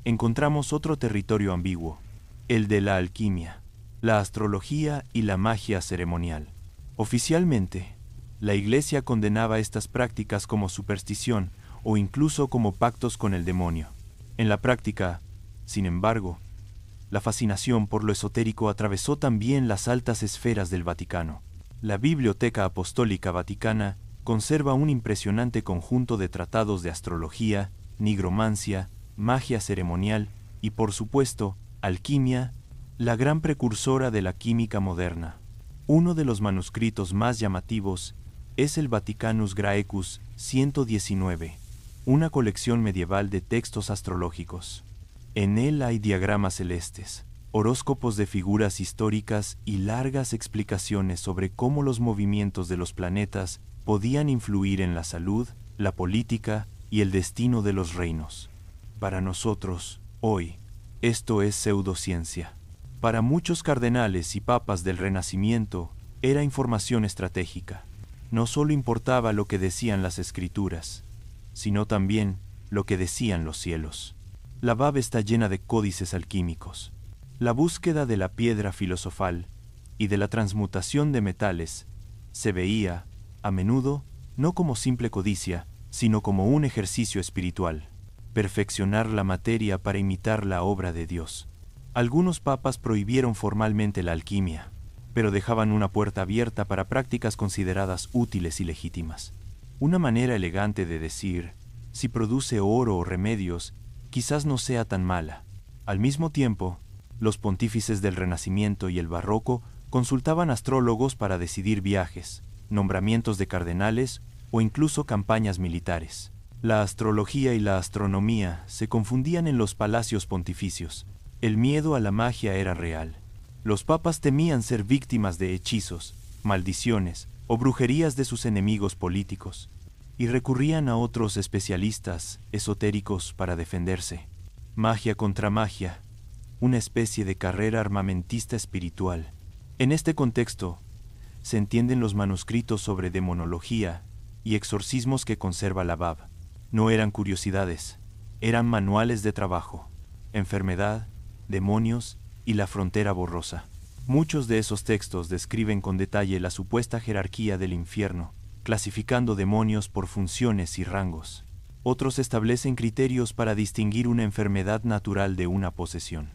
encontramos otro territorio ambiguo, el de la alquimia, la astrología y la magia ceremonial. Oficialmente, la Iglesia condenaba estas prácticas como superstición o incluso como pactos con el demonio. En la práctica, sin embargo, la fascinación por lo esotérico atravesó también las altas esferas del Vaticano. La Biblioteca Apostólica Vaticana conserva un impresionante conjunto de tratados de astrología, nigromancia, magia ceremonial y, por supuesto, alquimia, la gran precursora de la química moderna. Uno de los manuscritos más llamativos es el Vaticanus Graecus 119, una colección medieval de textos astrológicos. En él hay diagramas celestes, horóscopos de figuras históricas y largas explicaciones sobre cómo los movimientos de los planetas podían influir en la salud, la política y el destino de los reinos. Para nosotros, hoy, esto es pseudociencia. Para muchos cardenales y papas del Renacimiento, era información estratégica. No solo importaba lo que decían las Escrituras, sino también lo que decían los cielos. La Bab está llena de códices alquímicos. La búsqueda de la piedra filosofal y de la transmutación de metales se veía, a menudo, no como simple codicia, sino como un ejercicio espiritual. Perfeccionar la materia para imitar la obra de Dios. Algunos papas prohibieron formalmente la alquimia, pero dejaban una puerta abierta para prácticas consideradas útiles y legítimas. Una manera elegante de decir, si produce oro o remedios, quizás no sea tan mala. Al mismo tiempo, los pontífices del Renacimiento y el Barroco consultaban astrólogos para decidir viajes, nombramientos de cardenales o incluso campañas militares. La astrología y la astronomía se confundían en los palacios pontificios. El miedo a la magia era real. Los papas temían ser víctimas de hechizos, maldiciones o brujerías de sus enemigos políticos, y recurrían a otros especialistas esotéricos para defenderse. Magia contra magia, una especie de carrera armamentista espiritual. En este contexto, se entienden los manuscritos sobre demonología y exorcismos que conserva la Bab. No eran curiosidades, eran manuales de trabajo, enfermedad, demonios y la frontera borrosa. Muchos de esos textos describen con detalle la supuesta jerarquía del infierno, clasificando demonios por funciones y rangos. Otros establecen criterios para distinguir una enfermedad natural de una posesión.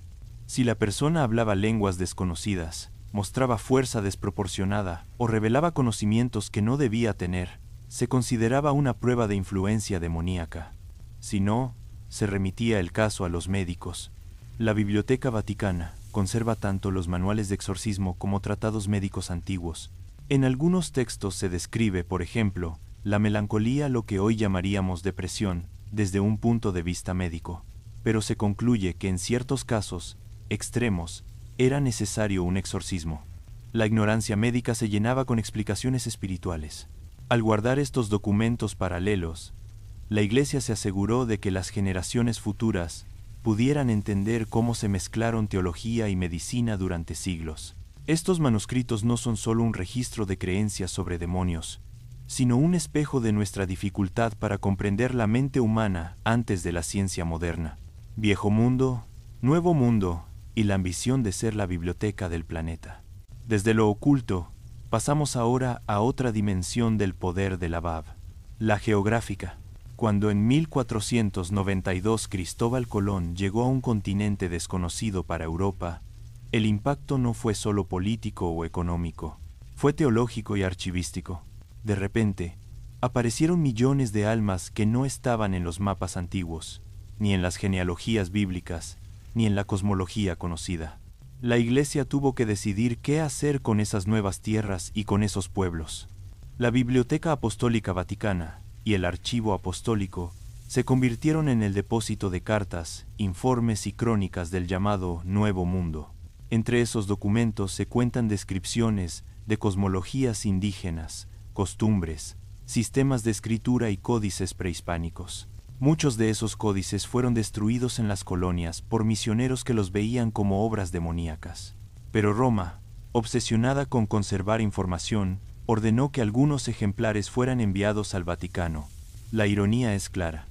Si la persona hablaba lenguas desconocidas, mostraba fuerza desproporcionada o revelaba conocimientos que no debía tener, se consideraba una prueba de influencia demoníaca. Si no, se remitía el caso a los médicos. La Biblioteca Vaticana conserva tanto los manuales de exorcismo como tratados médicos antiguos. En algunos textos se describe, por ejemplo, la melancolía, lo que hoy llamaríamos depresión, desde un punto de vista médico, pero se concluye que en ciertos casos extremos era necesario un exorcismo. La ignorancia médica se llenaba con explicaciones espirituales. Al guardar estos documentos paralelos, la Iglesia se aseguró de que las generaciones futuras pudieran entender cómo se mezclaron teología y medicina durante siglos. Estos manuscritos no son solo un registro de creencias sobre demonios, sino un espejo de nuestra dificultad para comprender la mente humana antes de la ciencia moderna. Viejo mundo, nuevo mundo y la ambición de ser la biblioteca del planeta. Desde lo oculto, pasamos ahora a otra dimensión del poder de la Bab, la geográfica. Cuando en 1492 Cristóbal Colón llegó a un continente desconocido para Europa, el impacto no fue solo político o económico, Fue teológico y archivístico. De repente, aparecieron millones de almas que no estaban en los mapas antiguos, ni en las genealogías bíblicas, ni en la cosmología conocida. La Iglesia tuvo que decidir qué hacer con esas nuevas tierras y con esos pueblos. La Biblioteca Apostólica Vaticana y el Archivo Apostólico se convirtieron en el depósito de cartas, informes y crónicas del llamado Nuevo Mundo. Entre esos documentos se cuentan descripciones de cosmologías indígenas, costumbres, sistemas de escritura y códices prehispánicos. Muchos de esos códices fueron destruidos en las colonias por misioneros que los veían como obras demoníacas. Pero Roma, obsesionada con conservar información, ordenó que algunos ejemplares fueran enviados al Vaticano. La ironía es clara.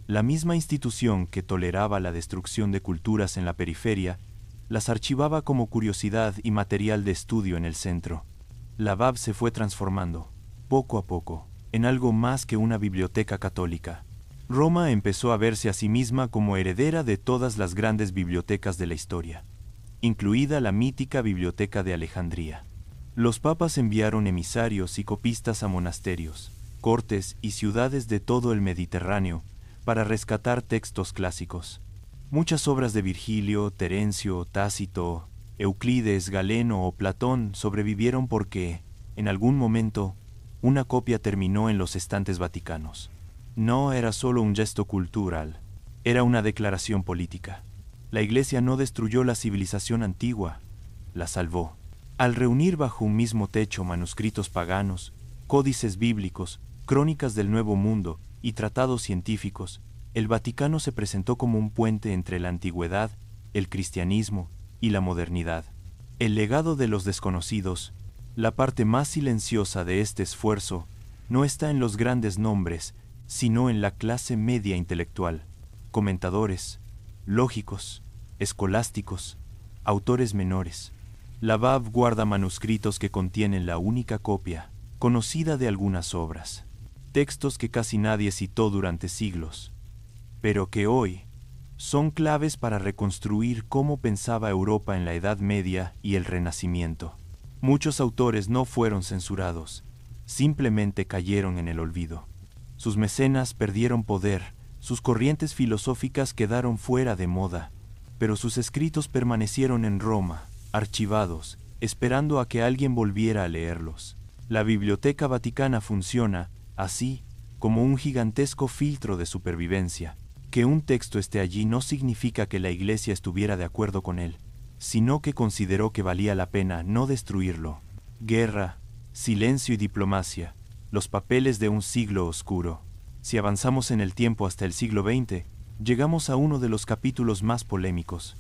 La misma institución que toleraba la destrucción de culturas en la periferia, las archivaba como curiosidad y material de estudio en el centro. La BAV se fue transformando, poco a poco, en algo más que una biblioteca católica. Roma empezó a verse a sí misma como heredera de todas las grandes bibliotecas de la historia, incluida la mítica Biblioteca de Alejandría. Los papas enviaron emisarios y copistas a monasterios, cortes y ciudades de todo el Mediterráneo para rescatar textos clásicos. Muchas obras de Virgilio, Terencio, Tácito, Euclides, Galeno o Platón sobrevivieron porque, en algún momento, una copia terminó en los estantes vaticanos. No era solo un gesto cultural, era una declaración política. La Iglesia no destruyó la civilización antigua, la salvó. Al reunir bajo un mismo techo manuscritos paganos, códices bíblicos, crónicas del Nuevo Mundo y tratados científicos, el Vaticano se presentó como un puente entre la antigüedad, el cristianismo y la modernidad. El legado de los desconocidos, la parte más silenciosa de este esfuerzo, no está en los grandes nombres, sino en la clase media intelectual, comentadores, lógicos, escolásticos, autores menores. La BAV guarda manuscritos que contienen la única copia conocida de algunas obras, textos que casi nadie citó durante siglos, pero que hoy son claves para reconstruir cómo pensaba Europa en la Edad Media y el Renacimiento. Muchos autores no fueron censurados, simplemente cayeron en el olvido. Sus mecenas perdieron poder, sus corrientes filosóficas quedaron fuera de moda, pero sus escritos permanecieron en Roma, archivados, esperando a que alguien volviera a leerlos. La Biblioteca Vaticana funciona, así, como un gigantesco filtro de supervivencia. Que un texto esté allí no significa que la Iglesia estuviera de acuerdo con él, sino que consideró que valía la pena no destruirlo. Guerra, silencio y diplomacia, los papeles de un siglo oscuro. Si avanzamos en el tiempo hasta el siglo XX, llegamos a uno de los capítulos más polémicos: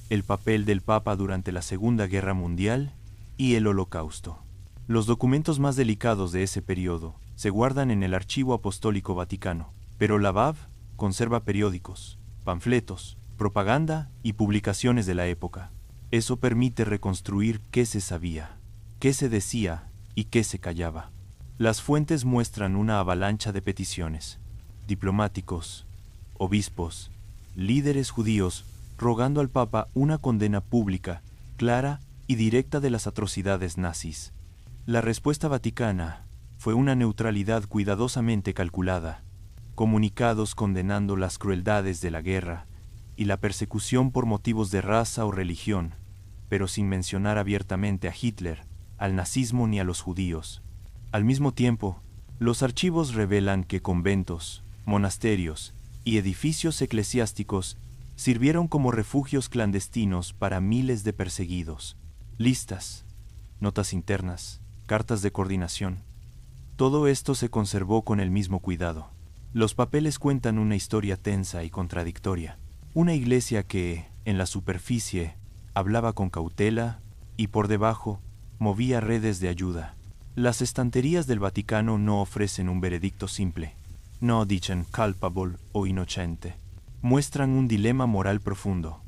el papel del Papa durante la Segunda Guerra Mundial y el Holocausto. Los documentos más delicados de ese periodo se guardan en el Archivo Apostólico Vaticano, pero la BAV conserva periódicos, panfletos, propaganda y publicaciones de la época. Eso permite reconstruir qué se sabía, qué se decía y qué se callaba. Las fuentes muestran una avalancha de peticiones, diplomáticos, obispos, líderes judíos rogando al Papa una condena pública, clara y directa de las atrocidades nazis. La respuesta vaticana fue una neutralidad cuidadosamente calculada, comunicados condenando las crueldades de la guerra y la persecución por motivos de raza o religión, pero sin mencionar abiertamente a Hitler, al nazismo ni a los judíos. Al mismo tiempo, los archivos revelan que conventos, monasterios y edificios eclesiásticos sirvieron como refugios clandestinos para miles de perseguidos. Listas, notas internas, cartas de coordinación. Todo esto se conservó con el mismo cuidado. Los papeles cuentan una historia tensa y contradictoria. Una iglesia que, en la superficie, hablaba con cautela y por debajo movía redes de ayuda. Las estanterías del Vaticano no ofrecen un veredicto simple. No dicen culpable o inocente. Muestran un dilema moral profundo.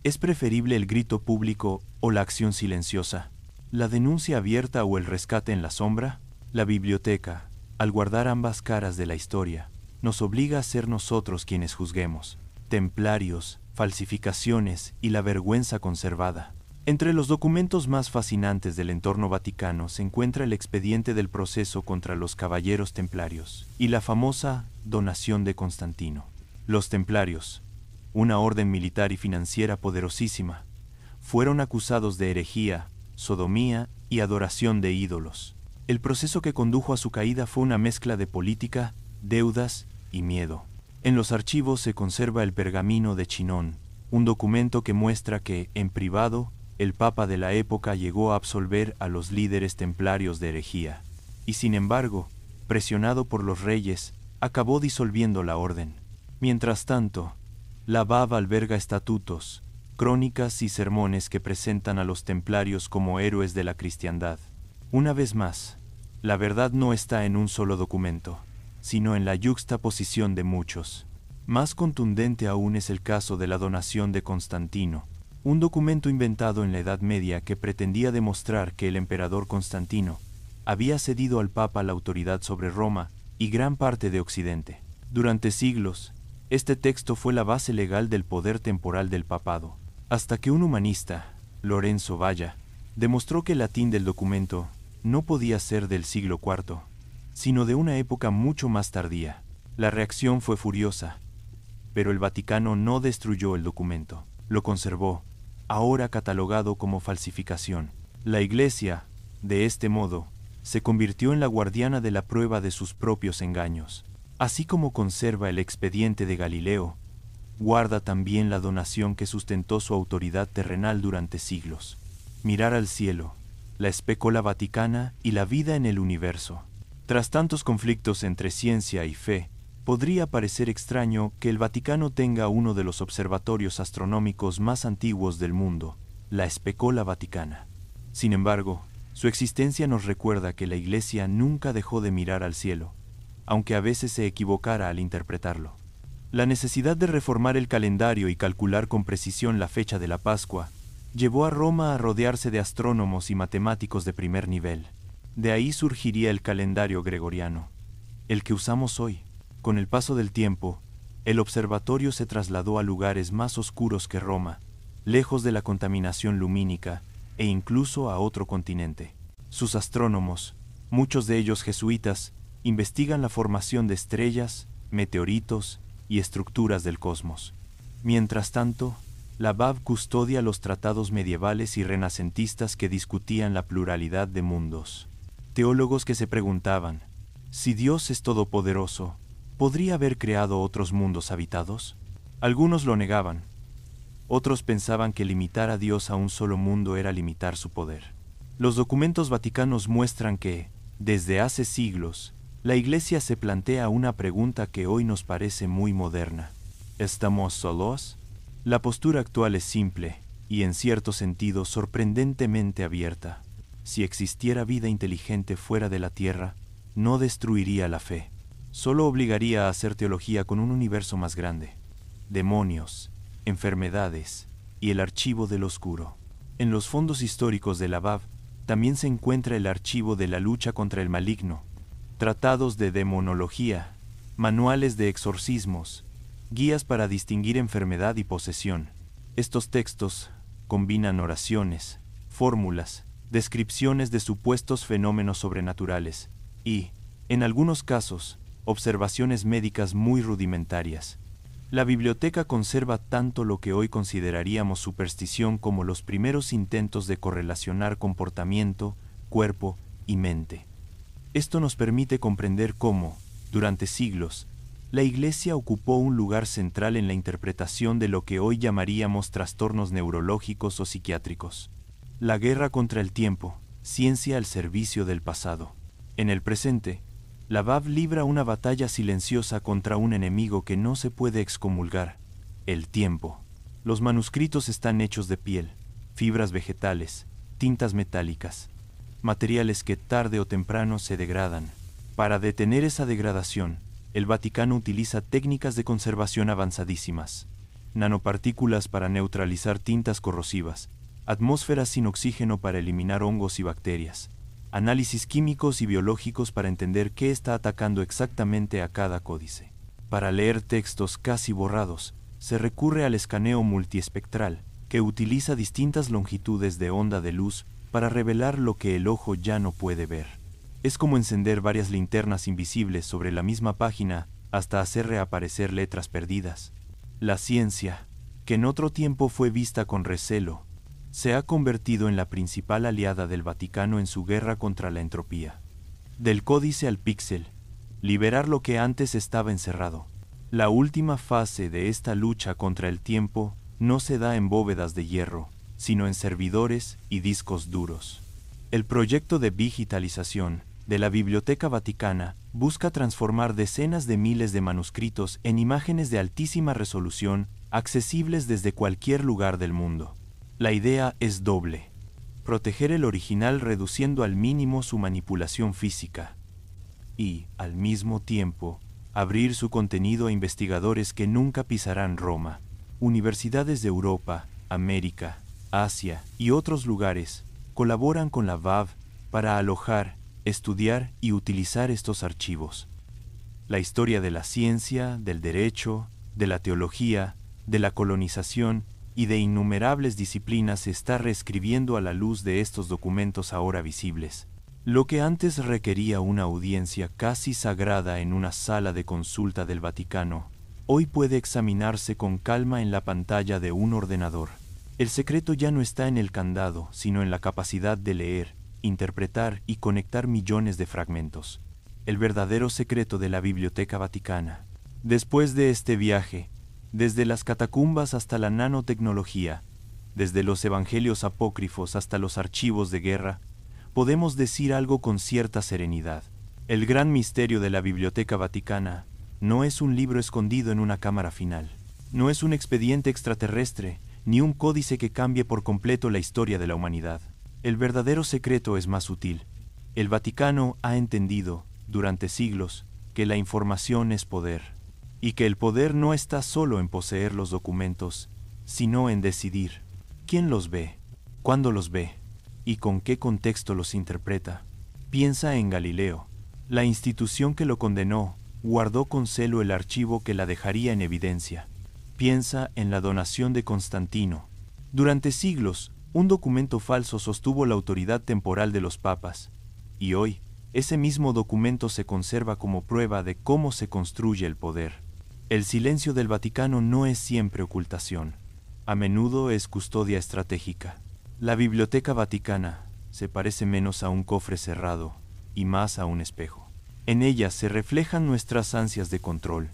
¿Es preferible el grito público o la acción silenciosa? ¿La denuncia abierta o el rescate en la sombra? La biblioteca, al guardar ambas caras de la historia, nos obliga a ser nosotros quienes juzguemos. Templarios, falsificaciones y la vergüenza conservada. Entre los documentos más fascinantes del entorno vaticano se encuentra el expediente del proceso contra los caballeros templarios y la famosa donación de Constantino. Los templarios, una orden militar y financiera poderosísima, fueron acusados de herejía, sodomía y adoración de ídolos. El proceso que condujo a su caída fue una mezcla de política, deudas y miedo. En los archivos se conserva el pergamino de Chinón, un documento que muestra que, en privado, el Papa de la época llegó a absolver a los líderes templarios de herejía, y sin embargo, presionado por los reyes, acabó disolviendo la orden. Mientras tanto, la BAV alberga estatutos, crónicas y sermones que presentan a los templarios como héroes de la cristiandad. Una vez más, la verdad no está en un solo documento, sino en la yuxtaposición de muchos. Más contundente aún es el caso de la donación de Constantino, un documento inventado en la Edad Media que pretendía demostrar que el emperador Constantino había cedido al Papa la autoridad sobre Roma y gran parte de Occidente. Durante siglos, este texto fue la base legal del poder temporal del papado, hasta que un humanista, Lorenzo Valla, demostró que el latín del documento no podía ser del siglo IV, sino de una época mucho más tardía. La reacción fue furiosa, pero el Vaticano no destruyó el documento, lo conservó, ahora catalogado como falsificación. La Iglesia, de este modo, se convirtió en la guardiana de la prueba de sus propios engaños. Así como conserva el expediente de Galileo, guarda también la donación que sustentó su autoridad terrenal durante siglos. Mirar al cielo, la espécola vaticana y la vida en el universo. Tras tantos conflictos entre ciencia y fe, podría parecer extraño que el Vaticano tenga uno de los observatorios astronómicos más antiguos del mundo, la Espécola Vaticana. Sin embargo, su existencia nos recuerda que la Iglesia nunca dejó de mirar al cielo, aunque a veces se equivocara al interpretarlo. La necesidad de reformar el calendario y calcular con precisión la fecha de la Pascua llevó a Roma a rodearse de astrónomos y matemáticos de primer nivel. De ahí surgiría el calendario gregoriano, el que usamos hoy. Con el paso del tiempo, el observatorio se trasladó a lugares más oscuros que Roma, lejos de la contaminación lumínica e incluso a otro continente. Sus astrónomos, muchos de ellos jesuitas, investigan la formación de estrellas, meteoritos y estructuras del cosmos. Mientras tanto, la BAV custodia los tratados medievales y renacentistas que discutían la pluralidad de mundos. Teólogos que se preguntaban, si Dios es todopoderoso, ¿podría haber creado otros mundos habitados? Algunos lo negaban. Otros pensaban que limitar a Dios a un solo mundo era limitar su poder. Los documentos vaticanos muestran que, desde hace siglos, la Iglesia se plantea una pregunta que hoy nos parece muy moderna. ¿Estamos solos? La postura actual es simple y, en cierto sentido, sorprendentemente abierta. Si existiera vida inteligente fuera de la Tierra, no destruiría la fe. Solo obligaría a hacer teología con un universo más grande. Demonios, enfermedades y el archivo del oscuro. En los fondos históricos de la BAV también se encuentra el archivo de la lucha contra el maligno, tratados de demonología, manuales de exorcismos, guías para distinguir enfermedad y posesión. Estos textos combinan oraciones, fórmulas, descripciones de supuestos fenómenos sobrenaturales y, en algunos casos, observaciones médicas muy rudimentarias. La biblioteca conserva tanto lo que hoy consideraríamos superstición como los primeros intentos de correlacionar comportamiento, cuerpo y mente. Esto nos permite comprender cómo, durante siglos, la Iglesia ocupó un lugar central en la interpretación de lo que hoy llamaríamos trastornos neurológicos o psiquiátricos. La guerra contra el tiempo, ciencia al servicio del pasado. En el presente, la BAV libra una batalla silenciosa contra un enemigo que no se puede excomulgar, el tiempo. Los manuscritos están hechos de piel, fibras vegetales, tintas metálicas, materiales que tarde o temprano se degradan. Para detener esa degradación, el Vaticano utiliza técnicas de conservación avanzadísimas, nanopartículas para neutralizar tintas corrosivas, atmósferas sin oxígeno para eliminar hongos y bacterias, análisis químicos y biológicos para entender qué está atacando exactamente a cada códice. Para leer textos casi borrados, se recurre al escaneo multiespectral, que utiliza distintas longitudes de onda de luz para revelar lo que el ojo ya no puede ver. Es como encender varias linternas invisibles sobre la misma página hasta hacer reaparecer letras perdidas. La ciencia, que en otro tiempo fue vista con recelo, se ha convertido en la principal aliada del Vaticano en su guerra contra la entropía. Del códice al píxel, liberar lo que antes estaba encerrado. La última fase de esta lucha contra el tiempo no se da en bóvedas de hierro, sino en servidores y discos duros. El proyecto de digitalización de la Biblioteca Vaticana busca transformar decenas de miles de manuscritos en imágenes de altísima resolución accesibles desde cualquier lugar del mundo. La idea es doble: proteger el original reduciendo al mínimo su manipulación física y, al mismo tiempo, abrir su contenido a investigadores que nunca pisarán Roma. Universidades de Europa, América, Asia y otros lugares colaboran con la VAV para alojar, estudiar y utilizar estos archivos. La historia de la ciencia, del derecho, de la teología, de la colonización y de innumerables disciplinas se está reescribiendo a la luz de estos documentos ahora visibles. Lo que antes requería una audiencia casi sagrada en una sala de consulta del Vaticano, hoy puede examinarse con calma en la pantalla de un ordenador. El secreto ya no está en el candado, sino en la capacidad de leer, interpretar y conectar millones de fragmentos. El verdadero secreto de la Biblioteca Vaticana. Después de este viaje, desde las catacumbas hasta la nanotecnología, desde los evangelios apócrifos hasta los archivos de guerra, podemos decir algo con cierta serenidad. El gran misterio de la Biblioteca Vaticana no es un libro escondido en una cámara final. No es un expediente extraterrestre, ni un códice que cambie por completo la historia de la humanidad. El verdadero secreto es más sutil. El Vaticano ha entendido, durante siglos, que la información es poder, y que el poder no está solo en poseer los documentos, sino en decidir quién los ve, cuándo los ve, y con qué contexto los interpreta. Piensa en Galileo. La institución que lo condenó guardó con celo el archivo que la dejaría en evidencia. Piensa en la donación de Constantino. Durante siglos, un documento falso sostuvo la autoridad temporal de los papas, y hoy, ese mismo documento se conserva como prueba de cómo se construye el poder. El silencio del Vaticano no es siempre ocultación. A menudo es custodia estratégica. La Biblioteca Vaticana se parece menos a un cofre cerrado y más a un espejo. En ella se reflejan nuestras ansias de control,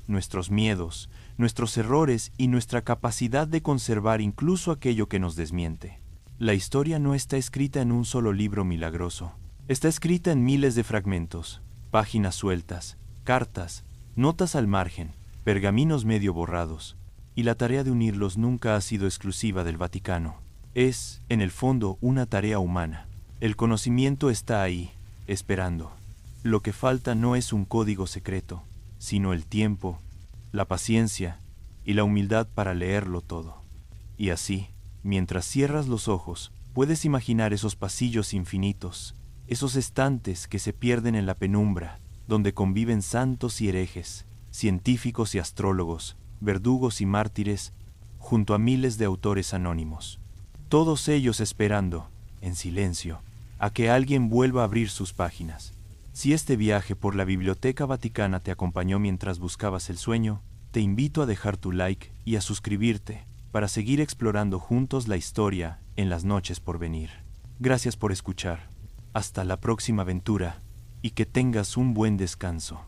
nuestros miedos, nuestros errores y nuestra capacidad de conservar incluso aquello que nos desmiente. La historia no está escrita en un solo libro milagroso. Está escrita en miles de fragmentos, páginas sueltas, cartas, notas al margen, pergaminos medio borrados, y la tarea de unirlos nunca ha sido exclusiva del Vaticano. Es, en el fondo, una tarea humana. El conocimiento está ahí, esperando. Lo que falta no es un código secreto, sino el tiempo, la paciencia y la humildad para leerlo todo. Y así, mientras cierras los ojos, puedes imaginar esos pasillos infinitos, esos estantes que se pierden en la penumbra, donde conviven santos y herejes, científicos y astrólogos, verdugos y mártires, junto a miles de autores anónimos. Todos ellos esperando, en silencio, a que alguien vuelva a abrir sus páginas. Si este viaje por la Biblioteca Vaticana te acompañó mientras buscabas el sueño, te invito a dejar tu like y a suscribirte para seguir explorando juntos la historia en las noches por venir. Gracias por escuchar. Hasta la próxima aventura y que tengas un buen descanso.